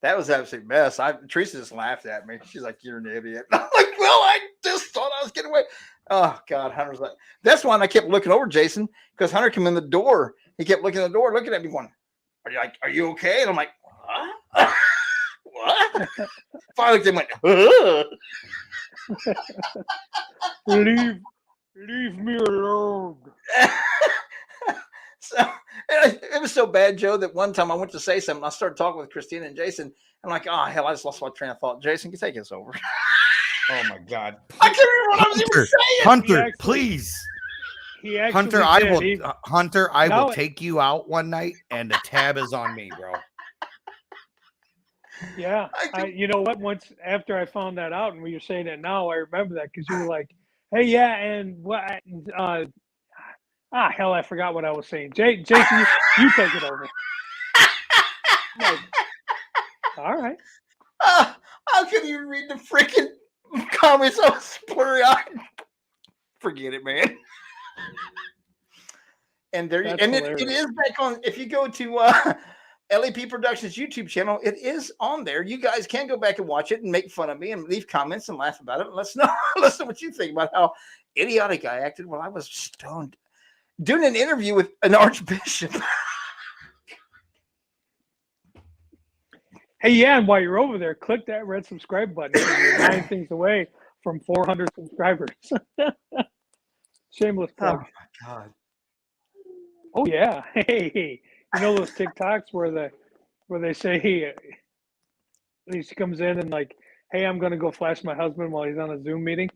That was an absolute mess. Teresa just laughed at me. She's like, "You're an idiot." I'm like, "Well, I just thought I was getting away." Oh God, Hunter's like, that's why I kept looking over Jason, because Hunter came in the door. He kept looking at the door, looking at me, going, "Are you okay?" And I'm like, "What?" What? Finally, they went, leave me alone. So it was so bad, Joe, that one time I went to say something. I started talking with Christina and Jason. I'm like, "Oh hell, I just lost my train of thought." Jason, can you take us over? Oh my God. I can't remember what I was even saying. Hunter, please. Hunter, I will take you out one night, and the tab is on me, bro. Yeah, you know what? Once after I found that out, and when you're saying it now, I remember that because you were like, "Hey, yeah," and what? Hell, I forgot what I was saying. Jason, you take it over. Like, all right. How can you read the freaking comments? I was blurry-eyed. Forget it, man. And there, and it is back on. If you go to LEP Productions YouTube channel, it is on there. You guys can go back and watch it and make fun of me and leave comments and laugh about it. And let's know what you think about how idiotic I acted while I was stoned doing an interview with an archbishop. Hey, yeah, and while you're over there, click that red subscribe button. You're 9 things away from 400 subscribers. Shameless plug. Oh my God. Oh yeah. Hey, you know those TikToks where they say he comes in and like, "Hey, I'm gonna go flash my husband while he's on a Zoom meeting."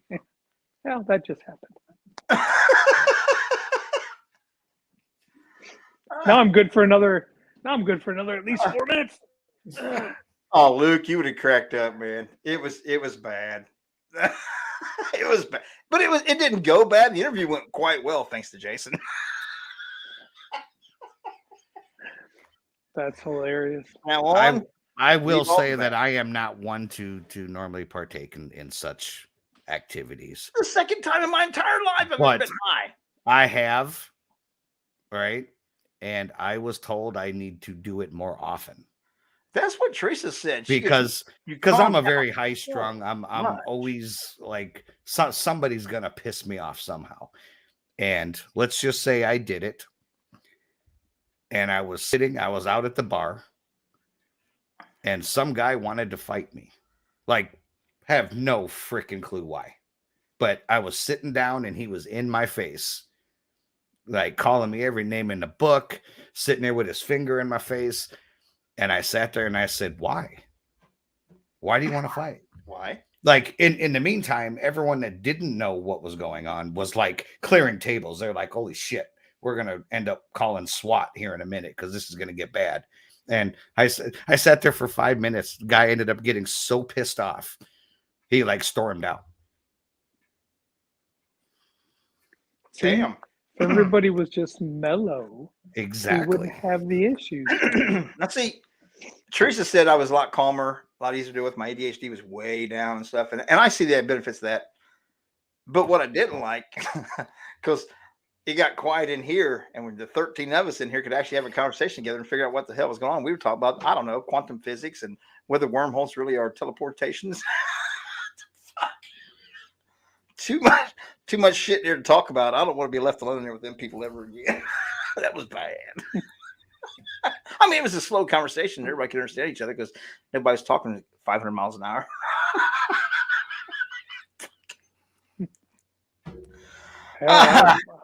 Well, that just happened. Now I'm good for another at least 4 minutes. Oh, Luke, you would have cracked up, man. It was bad. It was bad, but it didn't go bad. The interview went quite well, thanks to Jason. That's hilarious. Now on, I will say that I am not one to normally partake in such activities. The second time in my entire life I've ever been high. I have, right? And I was told I need to do it more often. That's what Teresa said. Because I'm a very high strung. I'm always like somebody's gonna piss me off somehow. And let's just say I did it. And I was out at the bar, and some guy wanted to fight me. Like, have no freaking clue why. But I was sitting down and he was in my face, like calling me every name in the book, sitting there with his finger in my face. And I sat there and I said, "Why? Why do you want to fight? Why?" Like in the meantime, everyone that didn't know what was going on was like clearing tables. They're like, "Holy shit, we're going to end up calling SWAT here in a minute because this is going to get bad." And I sat there for 5 minutes. The guy ended up getting so pissed off. He like stormed out. Damn. If everybody was just mellow, exactly, we wouldn't have the issues. Now, see, Teresa said I was a lot calmer, a lot easier to deal with. My ADHD was way down and stuff. And I see the benefits of that. But what I didn't like, because it got quiet in here, and when the 13 of us in here could actually have a conversation together and figure out what the hell was going on. We were talking about, I don't know, quantum physics and whether wormholes really are teleportations. Too much shit there to talk about. I don't want to be left alone there with them people ever again. That was bad. I mean, it was a slow conversation. Everybody could understand each other because nobody was talking 500 miles an hour.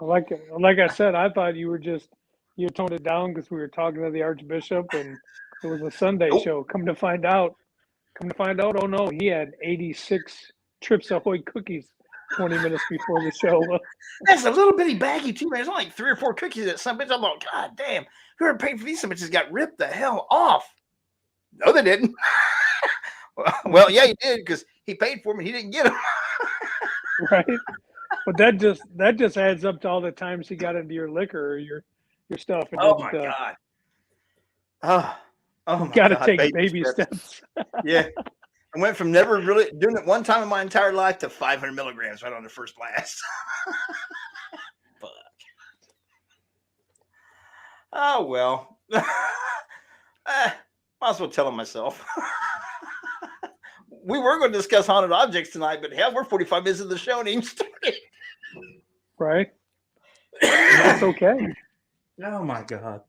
Like I said, I thought you toned it down because we were talking to the Archbishop and it was a Sunday show. Come to find out, oh no, he had 86 Trips Ahoy cookies 20 minutes before the show. That's a little bitty baggie too, man. There's only like 3 or 4 cookies at some bitch. I'm like, God damn, whoever paid for these, some bitches got ripped the hell off. No, they didn't. Well, yeah, he did because he paid for them and he didn't get them. Right. But that just adds up to all the times he got into your liquor or your stuff. Oh my God. Oh my God. Got to take baby steps. Yeah. I went from never really doing it one time in my entire life to 500 milligrams right on the first blast. Fuck. Oh, well. Might as well tell them myself. We were going to discuss haunted objects tonight, but hell, we're 45 minutes of the show and even started. Right? That's okay. Oh my God.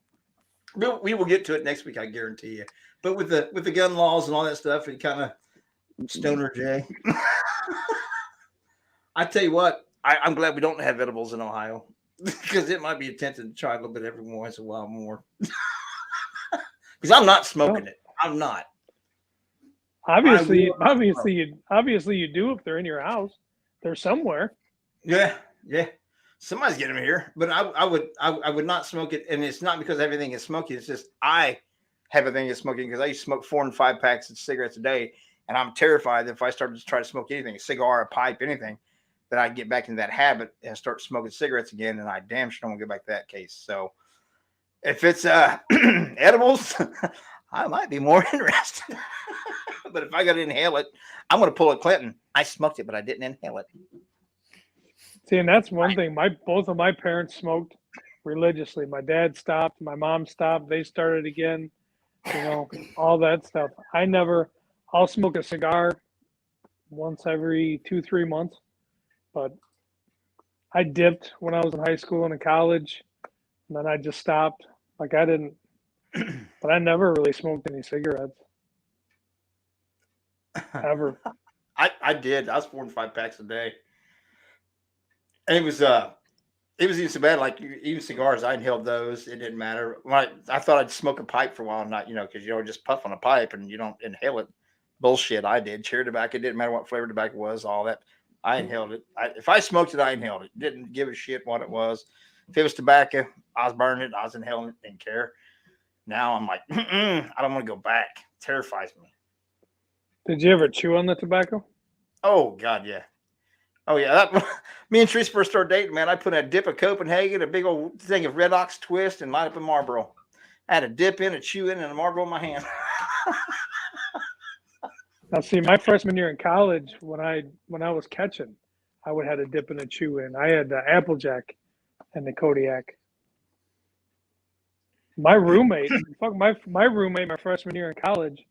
We will get to it next week, I guarantee you. But with the gun laws and all that stuff, and kind of Stoner Jay. I tell you what, I'm glad we don't have edibles in Ohio because it might be tempted to try a little bit every once in a while more. Because I'm not smoking it. I'm not. Obviously you do if they're in your house. They're somewhere. Yeah. Somebody's getting them here, but I would not smoke it, and it's not because everything is smoky. It's just I have a thing of smoking because I used to smoke 4 and 5 packs of cigarettes a day, and I'm terrified that if I start to try to smoke anything, a cigar, a pipe, anything, that I get back into that habit and start smoking cigarettes again, and I damn sure don't want to get back to that case. So if it's edibles, I might be more interested. But if I got to inhale it, I'm going to pull a Clinton. I smoked it, but I didn't inhale it. See, and that's one thing. Both of my parents smoked religiously. My dad stopped. My mom stopped. They started again. All that stuff. I'll smoke a cigar once every 2-3 months. But I dipped when I was in high school and in college, and then I just stopped. Like I didn't, but I never really smoked any cigarettes. Ever. I did. I was 4 and 5 packs a day. And it was even so bad, like even cigars, I inhaled those. It didn't matter. I thought I'd smoke a pipe for a while, not, because just puff on a pipe and you don't inhale it. Bullshit, I did. Cherry tobacco, it didn't matter what flavor tobacco was, all that. I inhaled it. If I smoked it, I inhaled it. Didn't give a shit what it was. If it was tobacco, I was burning it. I was inhaling it. Didn't care. Now I'm like, I don't want to go back. It terrifies me. Did you ever chew on the tobacco? Oh, God, yeah. Oh, yeah. Me and Teresa first started dating, man. I put a dip of Copenhagen, a big old thing of Red Ox Twist, and light up a Marlboro. I had a dip in, a chew in, and a Marlboro in my hand. Now, see, my freshman year in college, when I was catching, I would have a dip and a chew in. I had the Applejack and the Kodiak. My roommate, my roommate, my freshman year in college,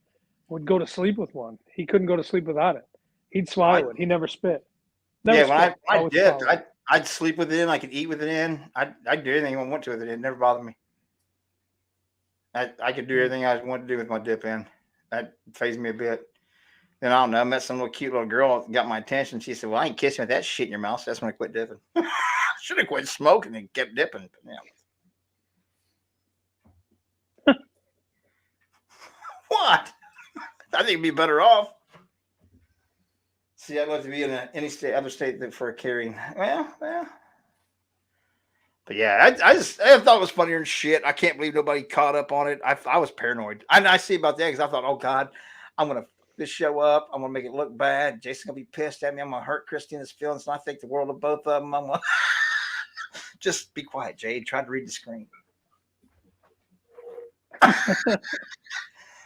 would go to sleep with one. He couldn't go to sleep without it. He'd swallow it. He never spit. When I dipped, I'd sleep with it in. I could eat with it in. I'd do anything I want to with it. It never bothered me. I could do everything I wanted to do with my dip in. That fazed me a bit. Then I don't know. I met some little cute little girl, got my attention. She said, "Well, I ain't kissing with that shit in your mouth." So that's when I quit dipping. Should have quit smoking and kept dipping. Yeah. What? I think it'd be better off. See, I'd love to be in any other state for a carrying. Well. But yeah, I thought it was funnier than shit. I can't believe nobody caught up on it. I was paranoid. I see about that because I thought, oh God, I'm gonna this show up. I'm gonna make it look bad. Jason's gonna be pissed at me. I'm gonna hurt Christina's feelings, and I think the world of both of them. I'm gonna just be quiet, Jade. Try to read the screen.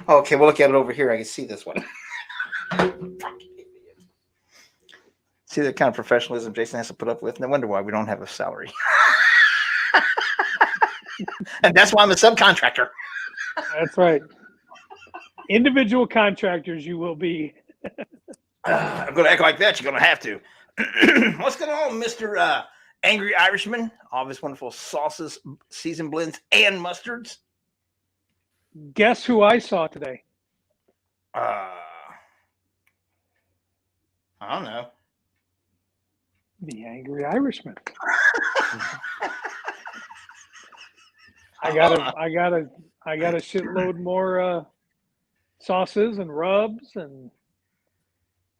Okay, we'll look at it over here. I can see this one. See the kind of professionalism Jason has to put up with. No wonder why we don't have a salary. And that's why I'm a subcontractor. That's right. Individual contractors you will be. I'm going to act like that. You're going to have to. What's going on, Mr. Angry Irishman? All this wonderful sauces, seasoned blends, and mustards. Guess who I saw today? I don't know. The Angry Irishman. I got a shitload more sauces and rubs and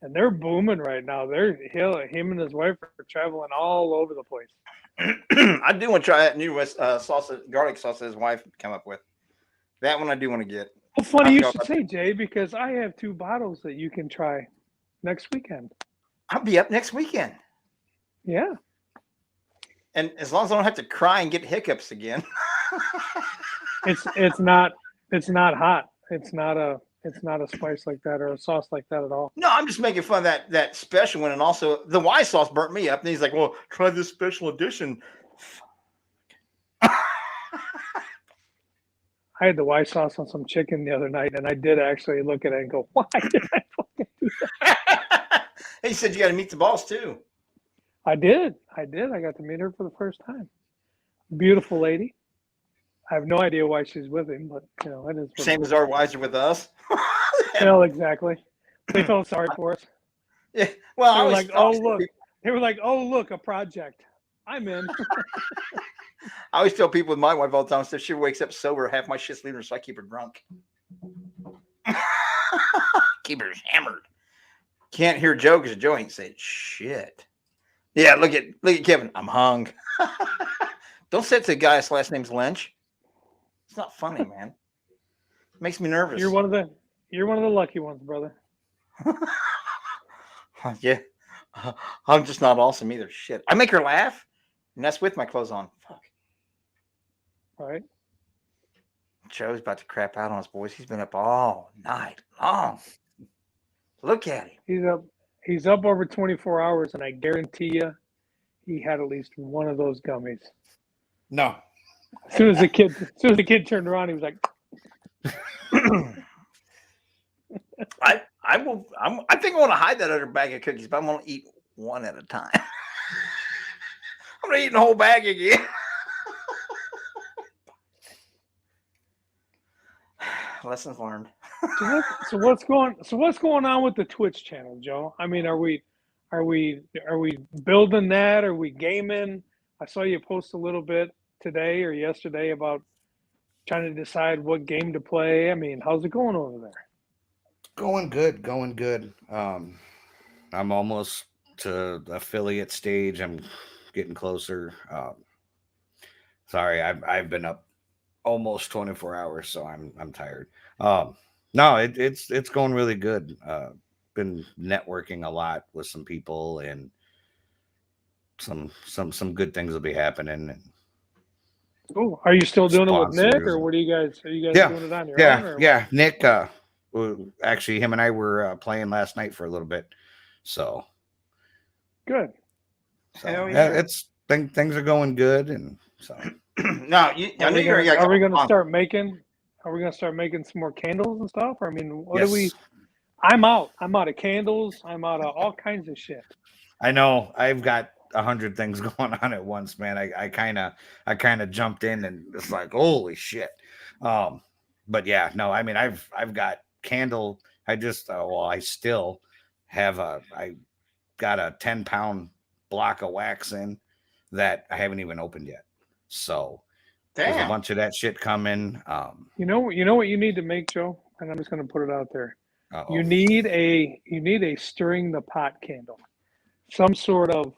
they're booming right now. Him and his wife are traveling all over the place. I do want to try that new garlic sauce that his wife came up with. That one I do want to get. Well, funny you should say, Jay, because I have 2 bottles that you can try next weekend. I'll be up next weekend. Yeah. And as long as I don't have to cry and get hiccups again. It's not hot. It's not a spice like that or a sauce like that at all. No, I'm just making fun of that special one. And also the Y sauce burnt me up. And he's like, well, try this special edition. I had the white sauce on some chicken the other night, and I did actually look at it and go, "Why did I fucking do that?" He said you got to meet the boss too. I did. I got to meet her for the first time. Beautiful lady. I have no idea why she's with him, but it is. Same as our wives are with us. Well, exactly. They felt sorry for us. Yeah. Well, They were like, "Oh look." They were like, "Oh look, a project. I'm in." I always tell people with my wife all the time, so she wakes up sober, half my shit's leaving her, so I keep her drunk. Keep her hammered. Can't hear Joe because Joe ain't saying shit. Yeah, look at Kevin. I'm hung. Don't say it to a guy whose last name's Lynch. It's not funny, man. It makes me nervous. You're one of the lucky ones, brother. Yeah. I'm just not awesome either. Shit. I make her laugh, and that's with my clothes on. Fuck. All right. Joe's about to crap out on us, boys. He's been up all night long. Look at him. He's up over 24 hours, and I guarantee you, he had at least one of those gummies. No. As soon as the kid turned around, he was like, I think I want to hide that other bag of cookies, but I'm going to eat one at a time. I'm going to eat the whole bag again. Lessons learned. So what's going on with the Twitch channel, Joe? I mean, are we building that? Are we gaming? I saw you post a little bit today or yesterday about trying to decide what game to play. I mean, how's it going over there? Going good. I'm almost to the affiliate stage. I'm getting closer. Sorry, I've been up almost 24 hours, so I'm tired. No, it's going really good. Been networking a lot with some people, and some good things will be happening. Oh, are you still doing it with Nick, or what are you guys doing it on your own? Or yeah. Nick, actually, him and I were playing last night for a little bit, so good. So yeah. Things are going good, and so. No, are we going to start making some more candles and stuff? Or, I mean, what do we? I'm out of candles. I'm out of all kinds of shit. I know. I've got 100 things going on at once, man. I kind of jumped in and it's like, holy shit. But yeah, no, I mean, I've got candle. I still have I got a 10-pound block of wax in that I haven't even opened yet. So there's a bunch of that shit coming. You know what you need to make, Joe? And I'm just going to put it out there. Uh-oh. You need a stirring the pot candle, some sort of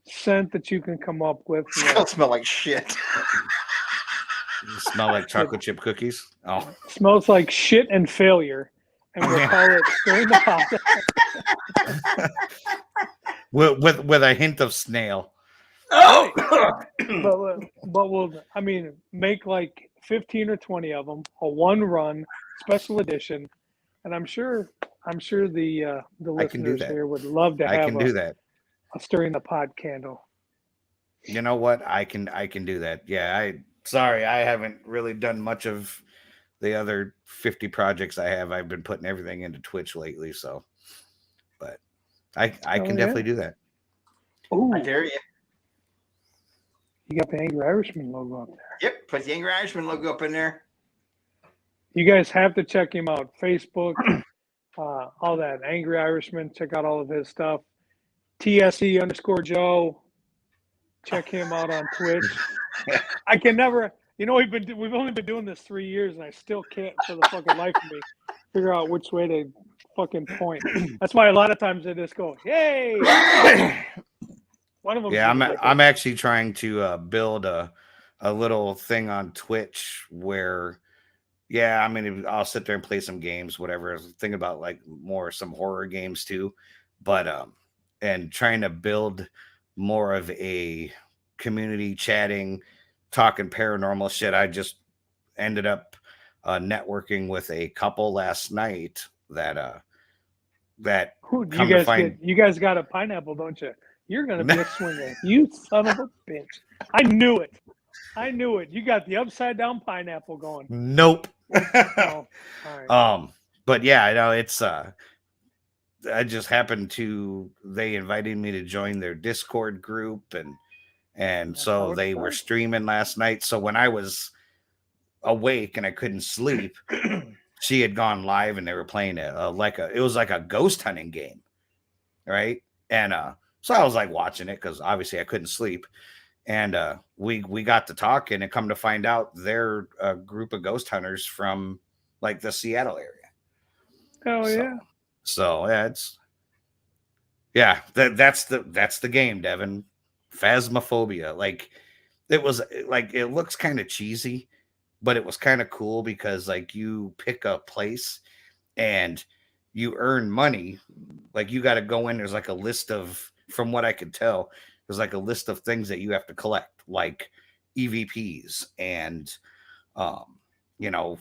scent that you can come up with. It'll smell like shit. You smell like chocolate chip cookies. Oh, it smells like shit and failure, and we'll call it stirring the pot. with a hint of snail. Oh, but we'll make like 15 or 20 of them, a one-run special edition, and I'm sure the listeners here would love to have a stirring the pot candle. You know what? I can do that. Yeah, I haven't really done much of the other 50 projects I have. I've been putting everything into Twitch lately, so but I can definitely do that. Oh, I dare you. You got the Angry Irishman logo up there. Yep, put the Angry Irishman logo up in there. You guys have to check him out. Facebook, all that. Angry Irishman. Check out all of his stuff. TSE_Joe. Check him out on Twitch. I can never. We've only been doing this 3 years, and I still can't, for the fucking life of me, figure out which way to fucking point. That's why a lot of times they just go, "Yay!" One of them. Yeah, I'm actually trying to build a little thing on Twitch where, yeah, I mean, I'll sit there and play some games, whatever. I was thinking about like some horror games too, but and trying to build more of a community chatting, talking paranormal shit. I just ended up networking with a couple last night that you guys got a pineapple, don't you? You're going to be a swinger. You son of a bitch. I knew it. I knew it. You got the upside down pineapple going. Nope. Oh, all right. But yeah, I know it's I just happened to they invited me to join their Discord group and so they were streaming last night. So when I was awake and I couldn't sleep, she had gone live and they were playing it it was like a ghost hunting game, right? And so I was like watching it because obviously I couldn't sleep. And we got to talking and come to find out they're a group of ghost hunters from like the Seattle area. Oh yeah. So that's the game, Devin. Phasmophobia. Like it was like it looks kind of cheesy, but it was kind of cool because like you pick a place and you earn money. Like you got to go in. There's like a list of, from what I could tell, there's like a list of things that you have to collect, like EVPs and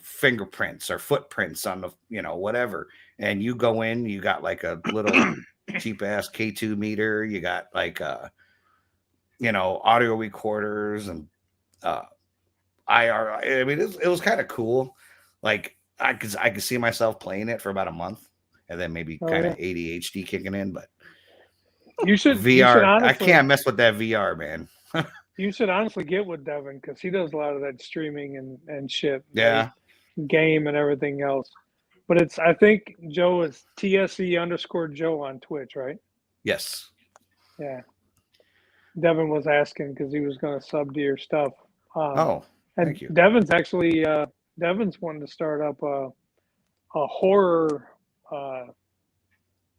fingerprints or footprints on the whatever. And you go in, you got like a little cheap ass K2 meter. You got like audio recorders and IR. I mean, it was kind of cool. Like I could see myself playing it for about a month, and then maybe kind of ADHD kicking in. But you should VR. You should honestly, I can't mess with that VR, man. You should honestly get with Devin because he does a lot of that streaming and shit. Yeah. Game and everything else. But I think Joe is TSE_Joe on Twitch, right? Yes. Yeah. Devin was asking because he was going to sub to your stuff. Thank you. Devin's actually Devin's wanting to start up a horror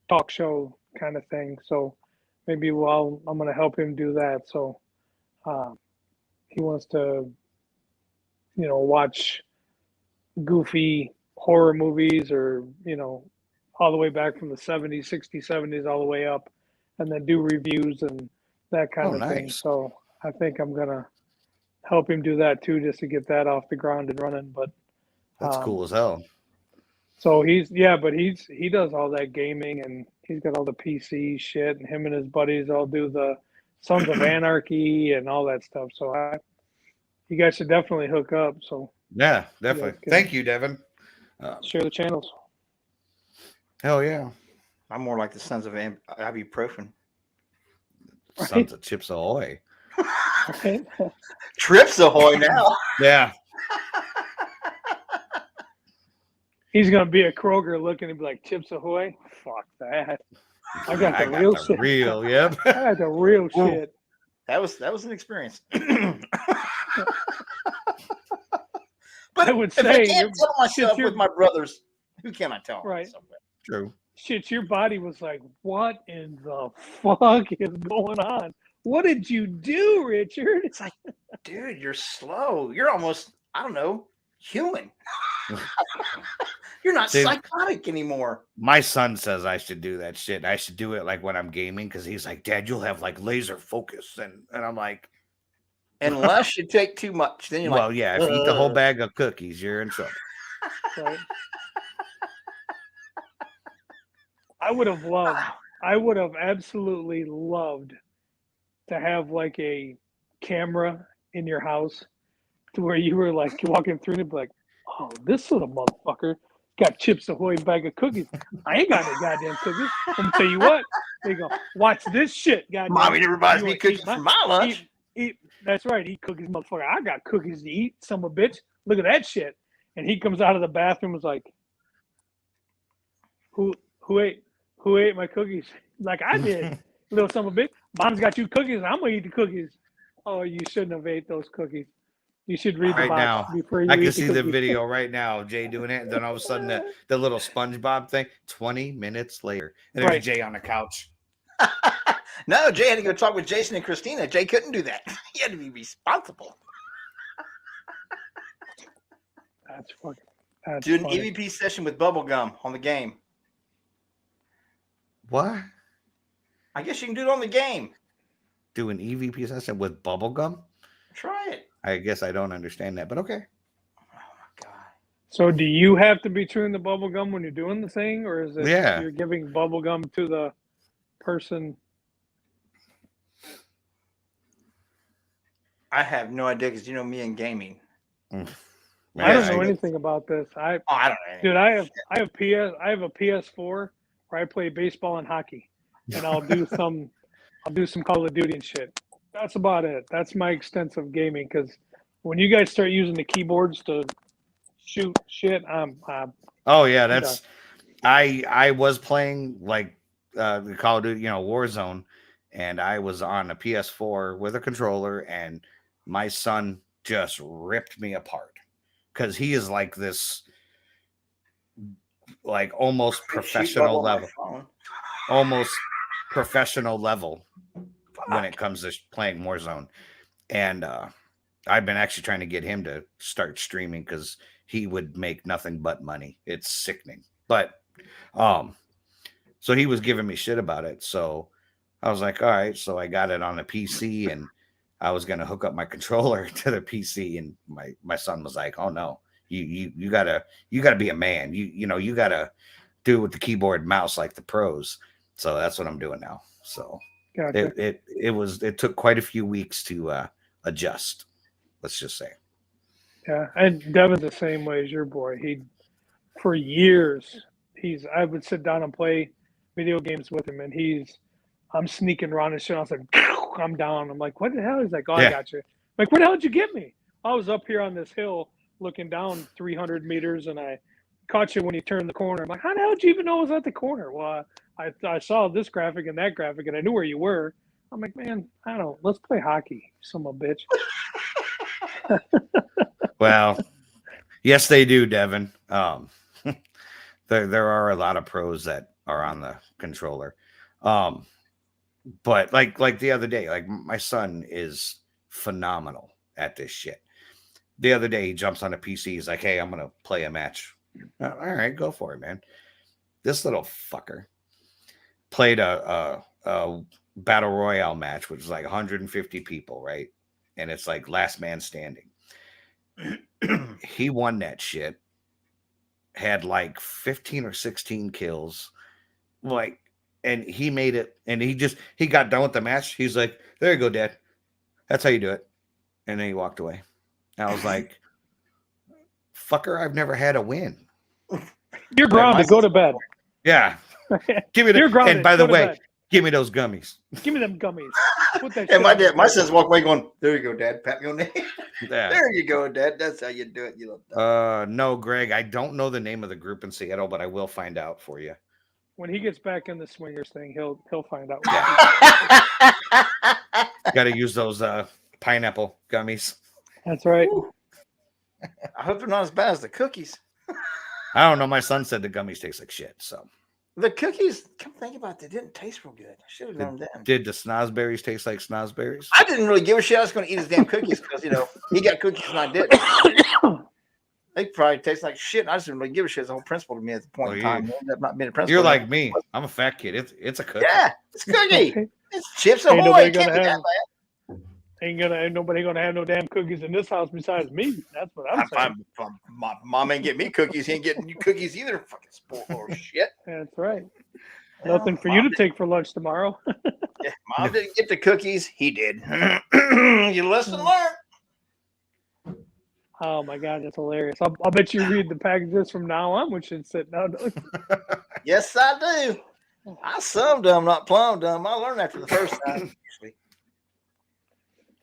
talk show kind of thing. So maybe I'm going to help him do that. So he wants to, watch goofy horror movies or, all the way back from the 70s, 60s, 70s, all the way up, and then do reviews and that kind of thing. So I think I'm going to help him do that too, just to get that off the ground and running. But that's cool as hell. So he does all that gaming and he's got all the PC shit, and him and his buddies all do the Sons of Anarchy and all that stuff. So you guys should definitely hook up. So yeah, definitely. Thank you, Devin. Share the channels. Hell yeah. I'm more like the Sons of Ibuprofen. Sons of Chips Ahoy. Right. Trips Ahoy now. Yeah. He's gonna be a Kroger looking and be like, Chips Ahoy? Fuck that. I got the real shit. Yep. I got the real shit. That was an experience. But I would say, if I can't tell myself with my brothers, who can I tell? Right. True. Shit, your body was like, what in the fuck is going on? What did you do, Richard? It's like, dude, you're slow. You're almost, I don't know, human. You're not psychotic anymore. My son says I should do that shit. I should do it like when I'm gaming because he's like, Dad, you'll have like laser focus. And I'm like, unless you take too much, then you're well, yeah, if you eat the whole bag of cookies, you're in trouble. Right. I would have absolutely loved to have like a camera in your house to where you were like walking through and be like, oh, this little motherfucker got Chips Ahoy bag of cookies. I ain't got no goddamn cookies. I'm gonna tell you what. There you go. Watch this shit, goddamn. Mommy never buys me cookies for my lunch. That's right. Eat cookies, motherfucker. I got cookies to eat, son of a bitch. Look at that shit. And he comes out of the bathroom and was like, Who ate my cookies? Like I did. Little son of a bitch. Mom's got you cookies. I'm gonna eat the cookies. Oh, you shouldn't have ate those cookies. You should read the box before you eat. I can see the video right now of Jay doing it, and then all of a sudden the little SpongeBob thing. 20 minutes later, and there's Jay on the couch. No, Jay had to go talk with Jason and Christina. Jay couldn't do that. He had to be responsible. That's fucking. Do an EVP session with Bubblegum on the game. What? I guess you can do it on the game. Do an EVP session with Bubblegum? Try it. I guess I don't understand that, but okay. Oh my god. So do you have to be chewing the bubble gum when you're doing the thing, or is it you're giving bubble gum to the person? I have no idea because you know me and gaming. I don't know anything about this. I don't know. Dude, I have a PS4 where I play baseball and hockey, and I'll do some Call of Duty and shit. That's about it. That's my extensive gaming. Because when you guys start using the keyboards to shoot shit, oh yeah, that's I was playing like the Call of Duty, Warzone, and I was on a PS4 with a controller, and my son just ripped me apart because he is like this, like almost professional level, when it comes to playing Warzone, and I've been actually trying to get him to start streaming because he would make nothing but money. It's sickening, but so he was giving me shit about it. So I was like, all right. So I got it on the PC, and I was gonna hook up my controller to the PC, and my son was like, oh no, you gotta be a man. You gotta do it with the keyboard and mouse like the pros. So that's what I'm doing now. So gotcha. it took quite a few weeks to adjust. Let's just say. Yeah, and Devin's the same way as your boy. For years, I would sit down and play video games with him, and I'm sneaking around and shit. I was like, I'm down. I'm like, what the hell? He's like, oh, yeah. I got you. I'm like, where the hell did you get me? I was up here on this hill looking down 300 meters, and I caught you when you turned the corner. I'm like, how the hell did you even know I was at the corner? Well, I saw this graphic and that graphic, and I knew where you were. I'm like, man, I don't know. Let's play hockey, son of a bitch. Well, yes, they do, Devin. There are a lot of pros that are on the controller. But like the other day, like my son is phenomenal at this shit. The other day, he jumps on a PC. He's like, hey, I'm going to play a match. All right, go for it, man. This little fucker played a battle royale match, which is like 150 people, right? And it's like last man standing. He won that shit. Had like 15 or 16 kills. Like, and he made it, and he got done with the match. He's like, there you go, Dad. That's how you do it. And then he walked away. And I was like, fucker, I've never had a win. You're grounded. Go to bed. Yeah. Give me the, and by the way, give me those gummies. Give me them gummies. Put that and my son's walking away going, there you go, Dad. Pat me on the head. Yeah. There you go, Dad. That's how you do it. You love no, Greg, I don't know the name of the group in Seattle, but I will find out for you. When he gets back in the swingers thing, he'll find out. Got to use those pineapple gummies. That's right. I hope they're not as bad as the cookies. I don't know. My son said the gummies taste like shit. So the cookies, come think about it, they didn't taste real good. I should have known them. Did the snozberries taste like snozberries? I didn't really give a shit. I was going to eat his damn cookies because he got cookies and I didn't. They probably taste like shit. And I just didn't really give a shit. It's the whole principle to me at the point in time. Not being a principle. You're like me. I'm a fat kid. It's a cookie. Yeah, it's a cookie. It's Chips Ahoy. Ain't nobody gonna have no damn cookies in this house besides me. That's what I'm saying. My mom ain't get me cookies. He ain't getting you cookies either. Fucking sport or shit. That's right. Nothing for you to take for lunch tomorrow. Yeah, Mom didn't get the cookies. He did. You listen, learn. Oh my God, that's hilarious. I'll bet you read the packages from now on, which should sit now. Yes, I do. I some dumb, not plumb dumb. I learned after the first time.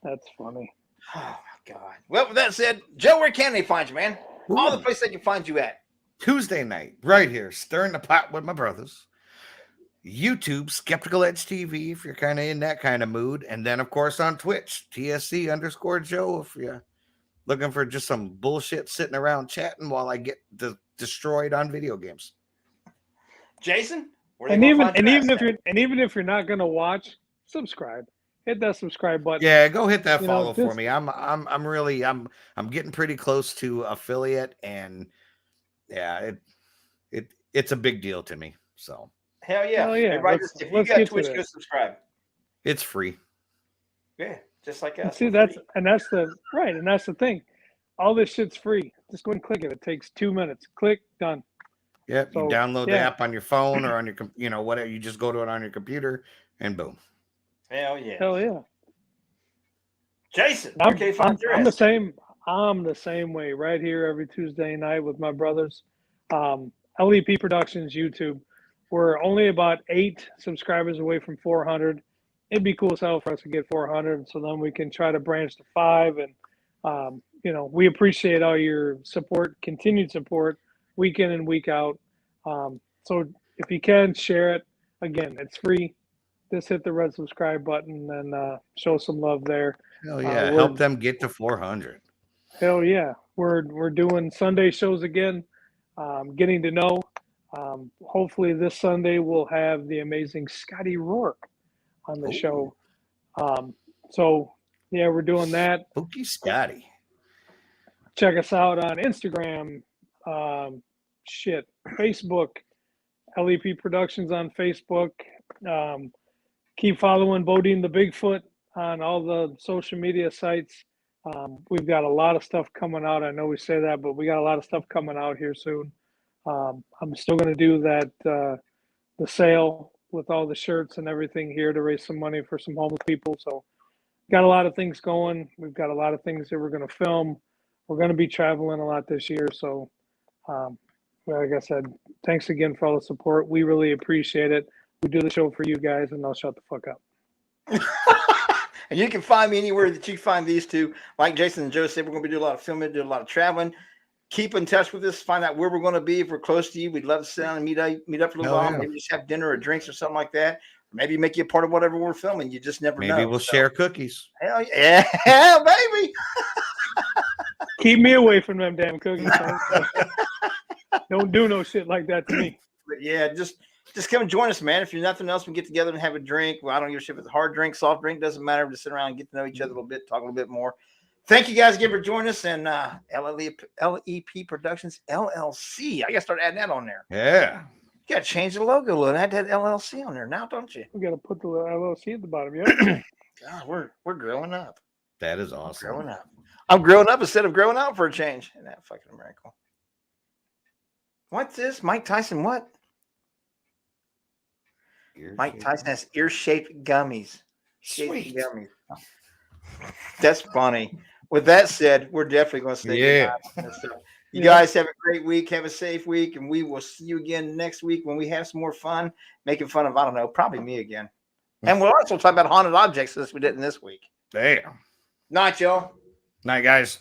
That's funny. Oh my God. Well, with that said, Joe, where can they find you, man? All the places they can find you at. Tuesday night, right here, stirring the pot with my brothers. YouTube, Skeptical Edge TV, if you're kind of in that kind of mood. And then, of course, on Twitch, TSC_Joe, if you're looking for just some bullshit sitting around chatting while I get destroyed on video games. Jason? Even if you're not gonna watch, subscribe. Hit that subscribe button. Yeah, go hit that follow for me. I'm getting pretty close to affiliate, and yeah, it's a big deal to me. So hell yeah. Everybody if you got Twitch, go subscribe. It's free. Yeah, just like us. See, that's the thing. All this shit's free. Just go and click it. It takes 2 minutes. Click, done. Yeah, you download the app on your phone or on your, whatever. You just go to it on your computer, and boom. Hell yeah. Hell yeah. Jason, I'm, okay, find your I'm the ass. same. I'm the same way. Right here every Tuesday night with my brothers. LEP Productions YouTube. We're only about 8 subscribers away from 400. It'd be cool as hell for us to get 400, so then we can try to branch to 5. And we appreciate all your support, continued support, week in and week out. So if you can share it, again, it's free. Just hit the red subscribe button and show some love there. Hell yeah. Help them get to 400. Hell yeah. We're doing Sunday shows again, getting to know. Hopefully this Sunday we'll have the amazing Scotty Rourke on the show. So yeah, we're doing that. Spooky Scotty. Check us out on Instagram, Facebook, LEP Productions on Facebook. Keep following Bodine the Bigfoot on all the social media sites. We've got a lot of stuff coming out. I know we say that, but we got a lot of stuff coming out here soon. I'm still going to do that, the sale with all the shirts and everything here to raise some money for some homeless people. So got a lot of things going. We've got a lot of things that we're going to film. We're going to be traveling a lot this year. So, like I said, thanks again for all the support. We really appreciate it. We do the show for you guys, and I'll shut the fuck up. And you can find me anywhere that you find these two. Like Jason and Joe said, we're going to be doing a lot of filming, do a lot of traveling. Keep in touch with us. Find out where we're going to be. If we're close to you, we'd love to sit down and meet up for a little while. Yeah. Maybe just have dinner or drinks or something like that. Or maybe make you a part of whatever we're filming. You just never know. Maybe we'll share cookies. Hell yeah, hell, baby. Keep me away from them damn cookies. Don't do no shit like that to me. But yeah, just come and join us, man. If you're nothing else, we get together and have a drink. Well, I don't give a shit if it's a hard drink, soft drink, doesn't matter. Just sit around and get to know each other a little bit, talk a little bit more. Thank you guys again for joining us. And LEP Productions LLC. I got to start adding that on there. Yeah. You got to change the logo a little. Add that LLC on there now, don't you? We got to put the LLC at the bottom. Yeah. God, we're growing up. That is awesome. Growing up. I'm growing up instead of growing out for a change. Isn't that fucking a miracle? What's this? Mike Tyson, what? Mike Tyson has ear-shaped gummies. Sweet. Gummies. That's funny. With that said, we're definitely going to stay. Yeah. You guys have a great week. Have a safe week. And we will see you again next week when we have some more fun, making fun of, I don't know, probably me again. And we'll also talk about haunted objects as we did in this week. Damn. Night, y'all. Night, guys.